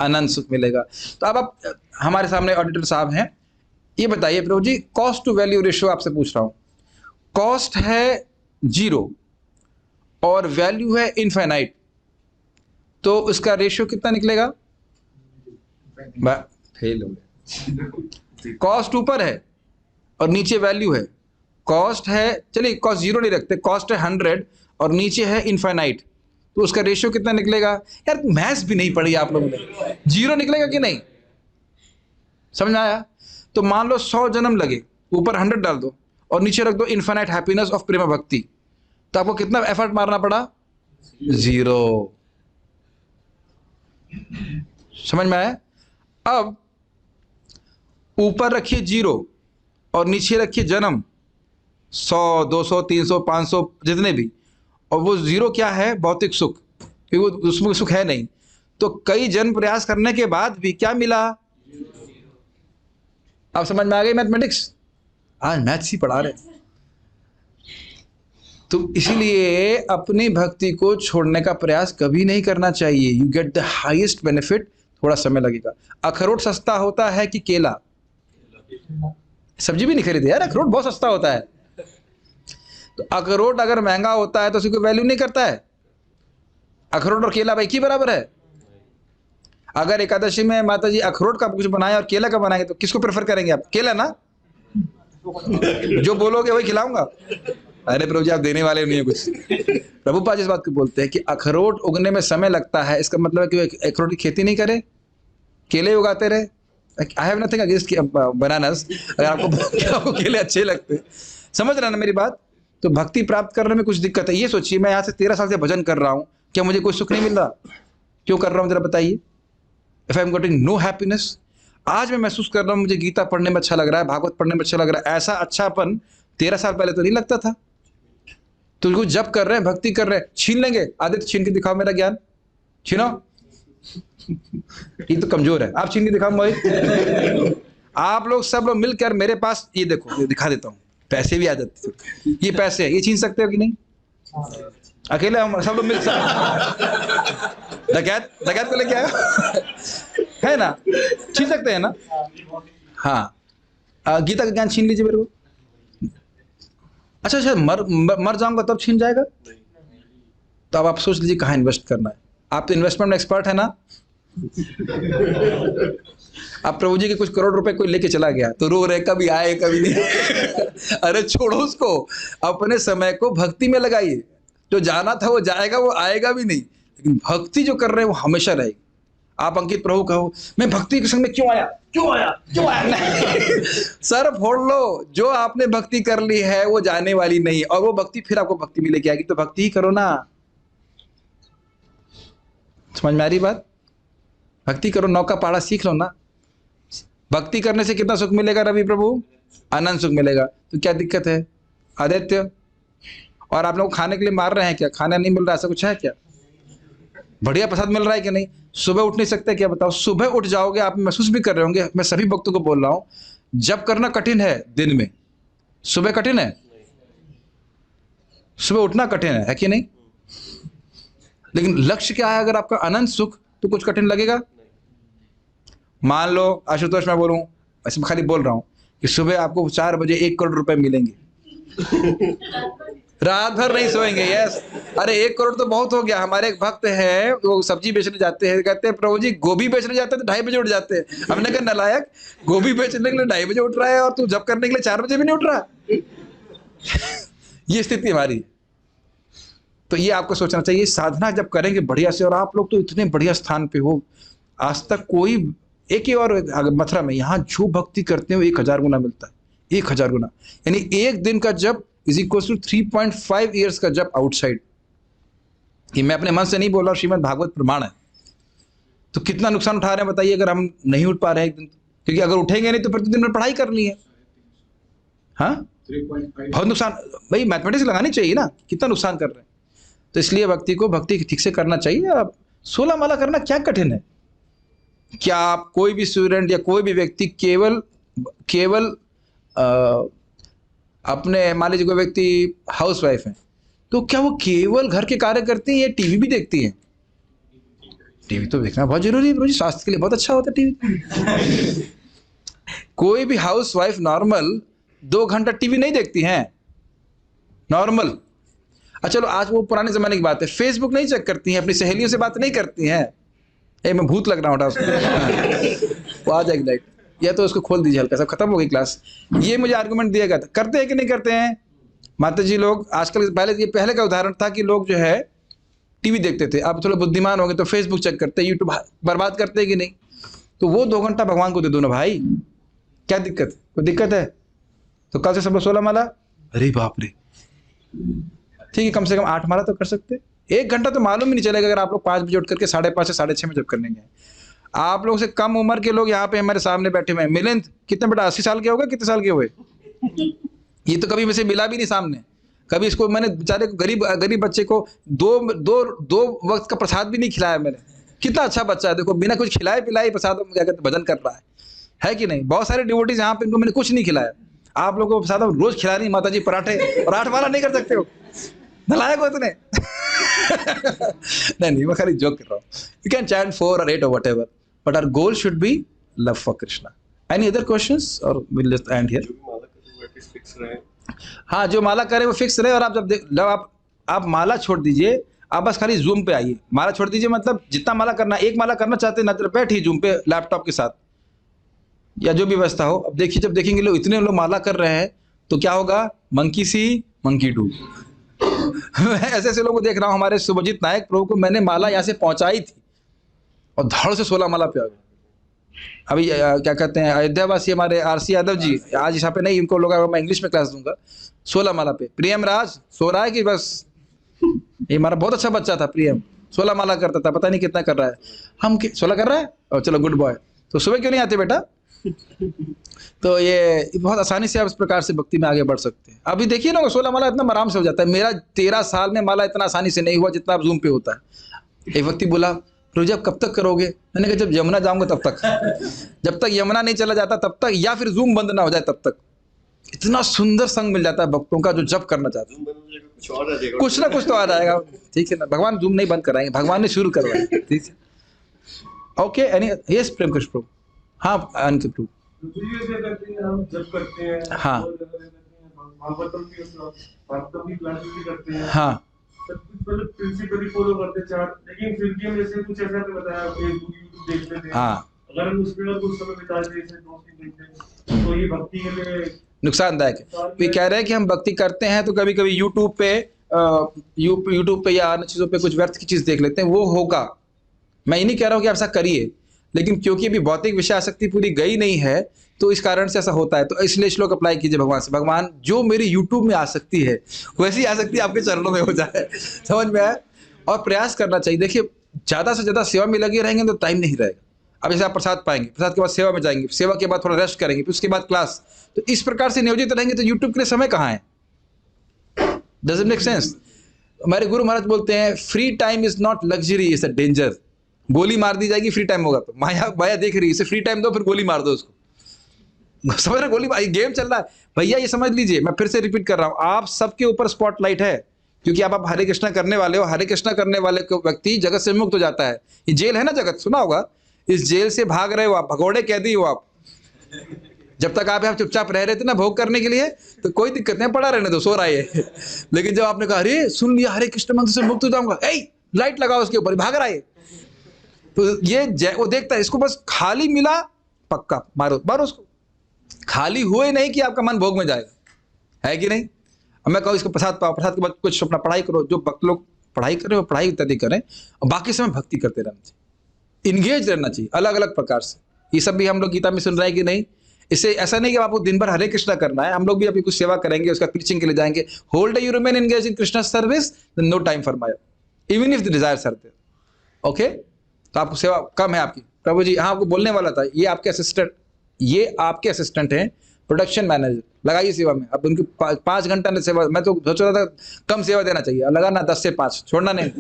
अनंत सुख मिलेगा। तो अब आप हमारे सामने ऑडिटर साहब हैं, ये बताइए प्रभु जी, कॉस्ट टू वैल्यू रेशियो आपसे पूछ रहा हूं। कॉस्ट है जीरो और वैल्यू है इनफाइनाइट, तो उसका रेशियो कितना निकलेगा? फेल हो गया। कॉस्ट ऊपर है और नीचे वैल्यू है। कॉस्ट है, चलिए कॉस्ट जीरो नहीं रखते, कॉस्ट है 100 और नीचे है इनफाइनाइट, तो उसका रेशियो कितना निकलेगा? यार मैथ्स भी नहीं पढ़ी आप लोगों ने, जीरो निकलेगा कि नहीं? समझ में आया? तो मान लो 100 जन्म लगे, ऊपर 100 डाल दो और नीचे रख दो इनफाइनाइट हैप्पीनेस ऑफ प्रेम भक्ति, तो आपको कितना एफर्ट मारना पड़ा? जीरो। समझ में आया? अब ऊपर रखिए जीरो और नीचे रखिए जन्म, 100 200 300 500 जितने भी, और वो जीरो क्या है? भौतिक सुख, क्योंकि वो उसमें सुख है नहीं। तो कई जन्म प्रयास करने के बाद भी क्या मिला? आप समझ में आ गई मैथमेटिक्स? आज मैथ्स ही पढ़ा रहे। तो इसीलिए अपनी भक्ति को छोड़ने का प्रयास कभी नहीं करना चाहिए। You get the highest benefit, थोड़ा समय लगेगा। अखरोट सस्ता होता है कि केला? सब्जी भी नहीं खरीदे यार, अखरोट बहुत सस्ता होता है। तो अखरोट अगर महंगा होता है तो उसकी कोई वैल्यू नहीं करता है। अखरोट और केला भाई की बराबर है। अगर एकादशी में माता जी अखरोट का कुछ बनाए और केला का बनाएंगे तो किसको प्रेफर करेंगे आप? केला ना? जो बोलोगे वही खिलाऊंगा। अरे प्रभु जी आप देने वाले नहीं है कुछ। प्रभुपाद इस बात को बोलते हैं कि अखरोट उगने में समय लगता है, इसका मतलब है कि अखरोट की खेती नहीं करे, केले उगाते रहे। I have nothing against bananas, अगर आपको केले अच्छे लगते। समझ रहे ना मेरी बात? तो भक्ति प्राप्त करने में कुछ दिक्कत है। ये सोचिए मैं यहाँ से 13 साल से भजन कर रहा हूँ, क्या मुझे कोई सुख नहीं मिल रहा? क्यों कर रहा हूँ जरा बताइए? If I am getting no happiness. आज मैं महसूस कर रहा हूँ मुझे गीता पढ़ने में अच्छा लग रहा है, भागवत पढ़ने में अच्छा लग रहा है। ऐसा अच्छापन 13 साल पहले तो नहीं लगता था। तो जब कर रहे हैं, भक्ति कर रहे हैं, छीन लेंगे। आदित्य छीन के दिखाओ मेरा ज्ञान, छीनो। ये तो कमजोर है, आप छीन के दिखाओ मोहित। आप लोग सब लोग मिलकर मेरे पास ये देखो, ये दिखा देता हूँ, पैसे भी आ जाते थे। ये पैसे है, ये छीन सकते हो कि नहीं? अकेले हम सब लोग मिल सकते। डकैत को लेके आया है ना, छीन सकते हैं ना? हाँ, गीता का ज्ञान छीन लीजिए मेरे को। अच्छा, मर जाऊंगा तब छीन जाएगा? तो अब आप सोच लीजिए कहाँ इन्वेस्ट करना है। आप तो इन्वेस्टमेंट में एक्सपर्ट है ना? अब प्रभु जी के कुछ करोड़ रुपए कोई लेके चला गया तो रो रहे, कभी आए कभी नहीं। अरे छोड़ो उसको, अपने समय को भक्ति में लगाइए। जो जाना था वो जाएगा, वो आएगा भी नहीं, लेकिन भक्ति जो कर रहे हैं वो हमेशा रहेगी। आप अंकित प्रभु कहो मैं भक्ति के संग में क्यों आया नहीं। सर फोड़ लो, जो आपने भक्ति कर ली है वो जाने वाली नहीं, और वो भक्ति फिर आपको भक्ति में लेके आएगी। तो भक्ति ही करो ना। समझ में आ रही बात? भक्ति करो, नौका पहाड़ा सीख लो ना। भक्ति करने से कितना सुख मिलेगा रवि प्रभु? अनंत सुख मिलेगा। तो क्या दिक्कत है आदित्य? और आप लोग खाने के लिए मार रहे हैं क्या? खाना नहीं मिल रहा, ऐसा कुछ है क्या? बढ़िया प्रसाद मिल रहा है कि नहीं? सुबह उठ नहीं सकते क्या? बताओ, सुबह उठ जाओगे, आप महसूस भी कर रहे होंगे। मैं सभी भक्तों को बोल रहा हूं, जब करना कठिन है दिन में, सुबह कठिन है, सुबह उठना कठिन है कि नहीं? लेकिन लक्ष्य क्या है? अगर आपका अनंत सुख, तो कुछ कठिन लगेगा? मान लो आशुतोष मैं बोलूं, ऐसे खाली बोल रहा हूं कि सुबह आपको 4 बजे 1 करोड़ रुपए मिलेंगे। रात भर नहीं सोएंगे। यस, अरे 1 करोड़ तो बहुत हो गया। हमारे एक भक्त है, वो सब्जी बेचने जाते हैं, कहते हैं प्रभु जी गोभी बेचने जाते हैं तो 2:30 बजे उठ जाते हैं। हमने कहा नलायक, गोभी बेचने के लिए 2:30 बजे उठ रहा है और तू जब करने के लिए 4 बजे भी नहीं उठ रहा। ये स्थिति हमारी। तो ये आपको सोचना चाहिए, साधना जब करेंगे बढ़िया से, और आप लोग तो इतने बढ़िया स्थान पे हो, आज तक कोई, एक ही और मथुरा में, यहाँ जो भक्ति करते हैं वो 1000 गुना मिलता है, 1000 गुना। यानी एक दिन का जप इज इक्वल टू 3.5 ईयर्स का जप आउटसाइड। ये मैं अपने मन से नहीं बोल रहा, श्रीमद् भागवत प्रमाण है। तो कितना नुकसान उठा रहे हैं बताइए, अगर हम नहीं उठ पा रहे हैं एक दिन, क्योंकि अगर उठेंगे नहीं तो फिर तो दिन भर पढ़ाई करनी है। हाँ, बहुत नुकसान भाई, मैथमेटिक्स लगानी चाहिए ना, कितना नुकसान कर रहे हैं। तो इसलिए भक्ति को भक्ति ठीक से करना चाहिए। अब 16 माला करना क्या कठिन है? क्या आप कोई भी स्टूडेंट या कोई भी व्यक्ति केवल अपने, मान लीजिए कोई व्यक्ति हाउस वाइफ है, तो क्या वो केवल घर के कार्य करती है या टीवी भी देखती है? टीवी तो देखना बहुत जरूरी है, स्वास्थ्य के लिए बहुत अच्छा होता है टीवी। कोई भी हाउस वाइफ नॉर्मल 2 घंटा टीवी नहीं देखती हैं नॉर्मल। अच्छा चलो, आज वो पुराने जमाने की बात है, फेसबुक नहीं चेक करती हैं, अपनी सहेलियों से बात नहीं करती हैं। मैं भूत लग रहा हूँ उसको। वो आ जाएगी लाइट, या तो उसको खोल दीजिए हल्का सा, खत्म हो गई क्लास। ये मुझे आर्गुमेंट दिया गया था, करते हैं कि नहीं करते हैं माता जी लोग आजकल? पहले का उदाहरण था कि लोग जो है टीवी देखते थे, अब थोड़े बुद्धिमान हो गए तो फेसबुक चेक करते हैं, यूट्यूब बर्बाद करते हैं कि नहीं? तो वो 2 घंटा भगवान को दे दो ना भाई, क्या दिक्कत है? कोई दिक्कत है? तो कल से सब लोग 16 माला, अरे बाप रे, ठीक है, कम से कम 8 माला तो कर सकते। 1 घंटा तो मालूम ही नहीं चलेगा अगर आप लोग 5 बजे उठ करके 5:30 से 6:30 में जब करने गए। आप लोगों से कम उम्र के लोग यहाँ पे हमारे सामने बैठे हुए हैं। मिलिंद कितने बेटा, 80 साल के हो गए, कितने साल के हुए? ये तो कभी मुझे मिला भी नहीं सामने, कभी इसको मैंने बेचारे को, गरीब बच्चे को दो वक्त का प्रसाद भी नहीं खिलाया मैंने। कितना अच्छा बच्चा है, देखो बिना कुछ खिलाए पिलाए प्रसाद क्या कहते भजन कर रहा है कि नहीं? बहुत सारे डिवोटीज यहाँ पे, इनको मैंने कुछ नहीं खिलाया। आप लोगों को प्रसाद रोज खिला रही माता जी पराठे, और 8 माला नहीं कर सकते हो? नलायक हो इतने। नहीं, मैं खाली जोक कर रहा हूँ। You can chant 4 or 8 or whatever, but our goal should be love for Krishna. Any other questions or we'll just end here? हाँ, जो माला करे वो फिक्स रहे। और आप जब आप माला छोड़ दीजिए, आप बस खाली जूम पे आइए। माला छोड़ दीजिए मतलब जितना माला करना, 1 माला करना चाहते हैं ना, तो बैठिए जूम पे लैपटॉप के साथ या जो भी व्यवस्था हो। अब देखिए, जब देखेंगे लोग इतने लोग माला कर रहे हैं तो क्या होगा? Monkey C monkey do. ऐसे ऐसे लोगों को देख रहा हूँ। हमारे शुभजीत नायक प्रभु को मैंने माला यहाँ से पहुंचाई थी और धड़ से 16 माला पे आ गए। अभी क्या कहते हैं, अयोध्यावासी हमारे RC यादव जी, आज यहाँ पे नहीं, इनको लोग मैं इंग्लिश में क्लास दूंगा। 16 माला पे प्रियम राज सो रहा है कि बस, ये हमारा बहुत अच्छा बच्चा था प्रियम, 16 माला करता था, पता नहीं कितना कर रहा है। हम 16 कर रहा है, और चलो गुड बॉय। तो सुबह क्यों नहीं आते बेटा? तो ये बहुत आसानी से आप इस प्रकार से भक्ति में आगे बढ़ सकते हैं। अभी देखिए ना, 16 माला इतना आराम से हो जाता है। मेरा 13 साल में माला इतना आसानी से नहीं हुआ जितना आप जूम पे होता है। एक व्यक्ति बोला, रोज आप कब तक करोगे? मैंने कहा जब यमुना जाऊंगा तब तक। जब तक यमुना नहीं चला जाता तब तक, या फिर जूम बंद ना हो जाए तब तक। इतना सुंदर संग मिल जाता है भक्तों का जो जप करना चाहते हैं। कुछ ना कुछ तो आ जाएगा, ठीक है ना? भगवान जूम नहीं बंद कराएंगे, भगवान ने शुरू करवाएंगे, ठीक है? Okay, any yes Prem Krishna Prabhu. हाँ, अनिकेत प्रभु। हम जब करते हैं, हाँ, भागवतम की क्लासेस भी करते हैं, हाँ, सब कुछ मतलब प्रिंसिपली फॉलो करते हैं चार, लेकिन फिर भी हम ऐसे कुछ ऐसा तो बताया, फेसबुक यूट्यूब देखते थे। हाँ, अगर हम उसमें कुछ समय बिताते जैसे 2-3 देखते तो ये भक्ति के लिए नुकसानदायक है। वे कह रहे हैं कि हम भक्ति करते हैं तो कभी कभी यूट्यूब पे या अन्य चीज़ों पे कुछ व्यर्थ की चीज़ देख लेते हैं, वो होगा। मैं ये नहीं कह रहा हूँ कि आप ऐसा करिए, लेकिन क्योंकि अभी भौतिक विषय आसक्ति पूरी गई नहीं है तो इस कारण से ऐसा होता है। तो इसलिए श्लोक अप्लाई कीजिए भगवान से, भगवान जो मेरी यूट्यूब में आसक्ति है वैसी आसक्ति आपके चरणों में हो जाए। समझ में आया? और प्रयास करना चाहिए। देखिए, ज़्यादा से ज़्यादा सेवा में लगे रहेंगे तो टाइम नहीं रहेगा। अब जैसे आप प्रसाद पाएंगे, प्रसाद के बाद सेवा में जाएंगे, सेवा के बाद थोड़ा रेस्ट करेंगे, फिर उसके बाद क्लास, तो इस प्रकार से नियोजित रहेंगे तो यूट्यूब के लिए समय कहाँ है? Doesn't make sense. हमारे गुरु महाराज बोलते हैं, free time is not luxury, is a danger. गोली मार दी जाएगी फ्री टाइम होगा तो। माया देख रही है, इसे फ्री टाइम दो, फिर गोली मार दो उसको। समझ रहे? गोली, गेम चल रहा है भैया, ये समझ लीजिए। मैं फिर से रिपीट कर रहा हूँ, आप सबके ऊपर स्पॉटलाइट है, क्योंकि आप हरे कृष्णा करने वाले हो। हरे कृष्णा करने वाले को व्यक्ति जगत से मुक्त हो जाता है। ये जेल है ना जगत, सुना होगा, इस जेल से भाग रहे हो आप, भगोड़े कैदी हो आप। जब तक आप यहाँ चुपचाप रह रहे थे ना भोग करने के लिए, तो कोई दिक्कत नहीं, पड़ा रहने दो, सो रहा है। लेकिन जब आपने कहा अरे सुन लिया हरे कृष्ण मंत्र से मुक्त हो जाऊंगा, लाइट लगाओ उसके ऊपर, भाग रहा है, तो ये वो देखता है, इसको बस खाली मिला पक्का मारो मारो उसको। खाली हुए नहीं कि आपका मन भोग में जाएगा, है कि नहीं? अब मैं कहूँ इसको प्रसाद पाओ, प्रसाद के बाद कुछ अपना पढ़ाई करो। जो भक्त लोग पढ़ाई करें वो पढ़ाई इत्यादि करें, और बाकी समय भक्ति करते रहना चाहिए। इंगेज रहना चाहिए अलग अलग प्रकार से। ये सब भी हम लोग गीता में सुन रहे हैं कि नहीं? इससे ऐसा नहीं कि आपको दिन भर हरे कृष्णा करना है, हम लोग भी अभी कुछ सेवा करेंगे, उसका प्रीचिंग के लिए जाएंगे। Whole day you remain engage in Krishna service, no time for maya, even if the desires are there. Okay, तो आपको सेवा कम है आपकी। प्रभु जी, हाँ आपको बोलने वाला था, ये आपके असिस्टेंट हैं, प्रोडक्शन मैनेजर, लगाइए सेवा में। अब उनकी 5 घंटा ने सेवा, मैं तो सोच रहा था कम सेवा देना चाहिए, लगाना 10 से 5, छोड़ना नहीं।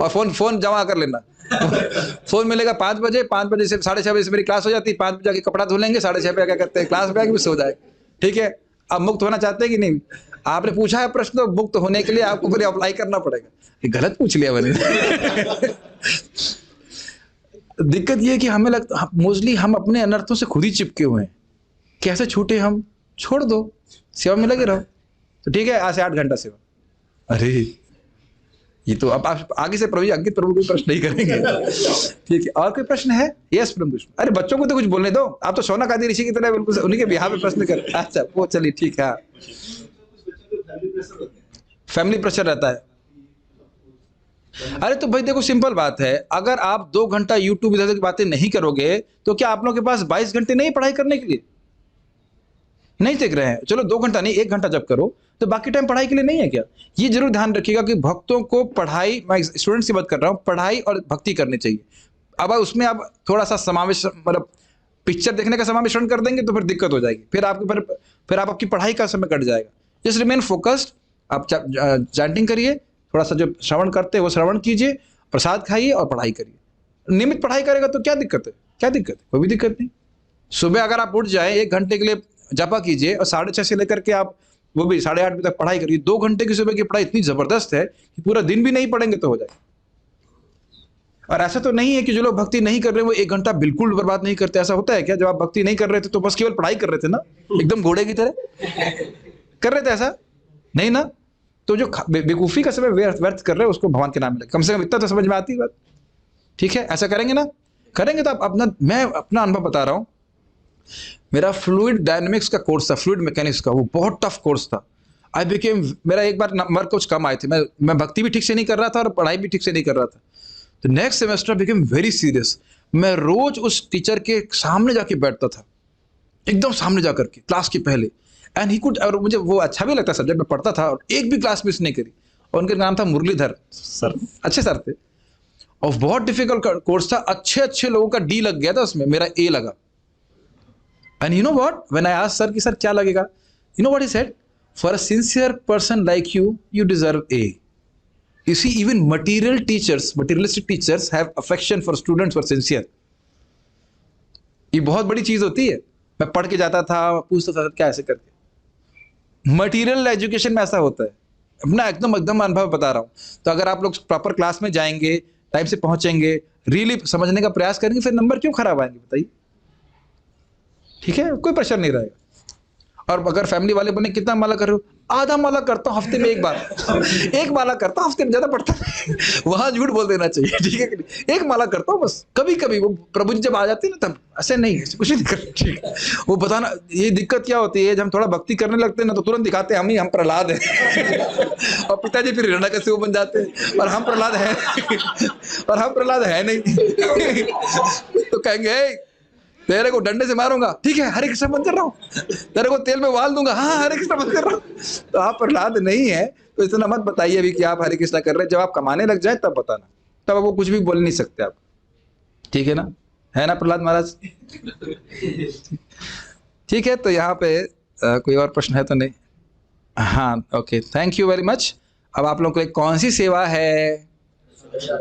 और फोन जमा कर लेना। फोन मिलेगा 5 बजे, 5 बजे से 6:30 बजे से मेरी क्लास हो जाती है, 5 बजे जाके कपड़ा धो लेंगे, 6:30 बजे क्या करते हैं, क्लास में आके सो जाए। ठीक है, अब मुक्त होना चाहते हैं कि नहीं? आपने पूछा है प्रश्न, तो मुक्त होने के लिए आपको फिर अप्लाई करना पड़ेगा। ये गलत पूछ लिया मैंने। दिक्कत ये है कि हमें लगता मोस्टली हम अपने अनर्थों से खुद ही चिपके हुए हैं। कैसे छूटे हम? छोड़ दो, सेवा में लगे रहो। तो ठीक है, आज से 8 घंटा सेवा। अरे ये तो अब आप आगे से अंकित प्रभु कोई प्रश्न नहीं करेंगे। ठीक है, और कोई प्रश्न है? यस प्रभु। अरे बच्चों को तो कुछ बोलने दो, आप तो शौनक आदि ऋषि की तरह बिल्कुल उन्हीं के बिहार में प्रश्न कर। अच्छा वो चलिए ठीक है। फैमिली प्रेशर रहता है। अरे तो भाई देखो, सिंपल बात है, अगर आप 2 घंटा यूट्यूब इधर की बातें नहीं करोगे तो क्या आप लोगों के पास 22 घंटे नहीं पढ़ाई करने के लिए? नहीं देख रहे हैं? चलो 2 घंटा नहीं, 1 घंटा जब करो तो बाकी टाइम पढ़ाई के लिए नहीं है क्या? ये जरूर ध्यान रखिएगा कि भक्तों को पढ़ाई, मैं स्टूडेंट्स की बात कर रहा हूँ, पढ़ाई और भक्ति करनी चाहिए। अब उसमें आप थोड़ा सा समावेश, मतलब पिक्चर देखने का समावेशन कर देंगे तो फिर दिक्कत हो जाएगी, फिर आपकी पढ़ाई का समय कट जाएगा। जस्ट रिमेन फोकस्ड, आप चैंटिंग करिए, थोड़ा सा जो श्रवण करते हैं वो श्रवण कीजिए, प्रसाद खाइए और पढ़ाई करिए। नियमित पढ़ाई करेगा तो क्या दिक्कत है? क्या दिक्कत है? कोई भी दिक्कत नहीं। सुबह अगर आप उठ जाए 1 घंटे के लिए जपा कीजिए और 6:30 से लेकर के आप वो भी 8:30 बजे तक पढ़ाई करिए। 2 घंटे की सुबह की पढ़ाई इतनी जबरदस्त है कि पूरा दिन भी नहीं पढ़ेंगे तो हो जाए। और ऐसा तो नहीं है कि जो लोग भक्ति नहीं कर रहे वो 1 घंटा बिल्कुल बर्बाद नहीं करते। ऐसा होता है क्या? जब आप भक्ति नहीं कर रहे थे तो बस केवल पढ़ाई कर रहे थे ना, एकदम घोड़े की तरह कर रहे थे? ऐसा नहीं ना। तो जो बेवकूफी का समय व्यर्थ कर रहे हैं उसको भगवान के नाम में लगे, कम से कम इतना तो समझ में आती है बात। ठीक है, ऐसा करेंगे ना? करेंगे तो आप मैं अपना अनुभव बता रहा हूँ। मेरा फ्लूइड डायनेमिक्स का कोर्स था, फ्लूइड मैकेनिक्स का, वो बहुत टफ कोर्स था। मेरा एक बार नंबर कुछ कम आए थे, मैं भक्ति भी ठीक से नहीं कर रहा था और पढ़ाई भी ठीक से नहीं कर रहा था। तो next semester became very serious. मैं रोज उस टीचर के सामने जाके बैठता था, एकदम सामने जाकर के, क्लास के पहले। एंड ही कुड, और मुझे वो अच्छा भी लगता सब्जेक्ट, मैं पढ़ता था और एक भी क्लास मिस नहीं करी। और उनका नाम था मुरलीधर सर, अच्छे सर थे और बहुत डिफिकल्ट कोर्स था। अच्छे लोगों का डी लग गया था उसमें, मेरा ए लगा। And you know what, when I asked sir कि सर क्या लगेगा, you know what he said, for a sincere person like you, you deserve A. You see, even materialistic teachers have affection for students who are sincere. ये बहुत बड़ी चीज होती है। मैं पढ़ के जाता था, पूछता था क्या ऐसे करके। मटेरियल एजुकेशन में ऐसा होता है। अपना एकदम अनुभव बता रहा हूँ। तो अगर आप लोग प्रॉपर क्लास में जाएंगे, टाइम से पहुंचेंगे, रियली समझने का प्रयास करेंगे, फिर नंबर क्यों खराब आएंगे बताइए? ठीक है, कोई प्रेशर नहीं रहेगा। और अगर फैमिली वाले बने कितना माला कर रहे हो? आधा माला करता हूँ हफ्ते में एक बार। एक माला करता हूँ, हफ्ते में ज्यादा पड़ता है। वहां झूठ बोल देना चाहिए, ठीक है कि नहीं? एक माला करता हूँ बस। कभी कभी वो प्रभु जी जब आ जाते हैं ना, तब ऐसे नहीं, कुछ नहीं करते। ठीक है, वो बताना। ये दिक्कत क्या होती है, जब हम थोड़ा भक्ति करने लगते हैं ना तो तुरंत दिखाते हैं हम प्रहलाद हैं। और पिताजी फिर हिरण्यकश्यप बन जाते हैं और हम प्रहलाद है नहीं। तो कहेंगे तेरे को डंडे से मारूंगा, ठीक है, हरे कृष्ण बंद कर रहा हूँ। तेरे को तेल में उबाल दूंगा, हाँ हरे कृष्ण बंद कर रहा हूँ। तो आप प्रहलाद नहीं है तो इतना मत बताइए अभी कि आप हरे कृष्ण कर रहे हैं। जब आप कमाने लग जाए तब बताना, तब वो कुछ भी बोल नहीं सकते आप। ठीक है ना? प्रहलाद महाराज? ठीक है, तो यहाँ पे कोई और प्रश्न है तो नहीं? हाँ, okay, thank you very much. अब आप लोगों को कौन सी सेवा है?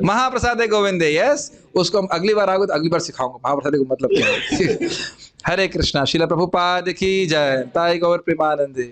महाप्रसाद गोविंद, यस। उसको हम अगली बार आओगे तो अगली बार सिखाऊंगा महाप्रसाद को मतलब क्या है। हरे कृष्णा। श्रील प्रभुपाद की जय। ताई गौर प्रेमानंदे।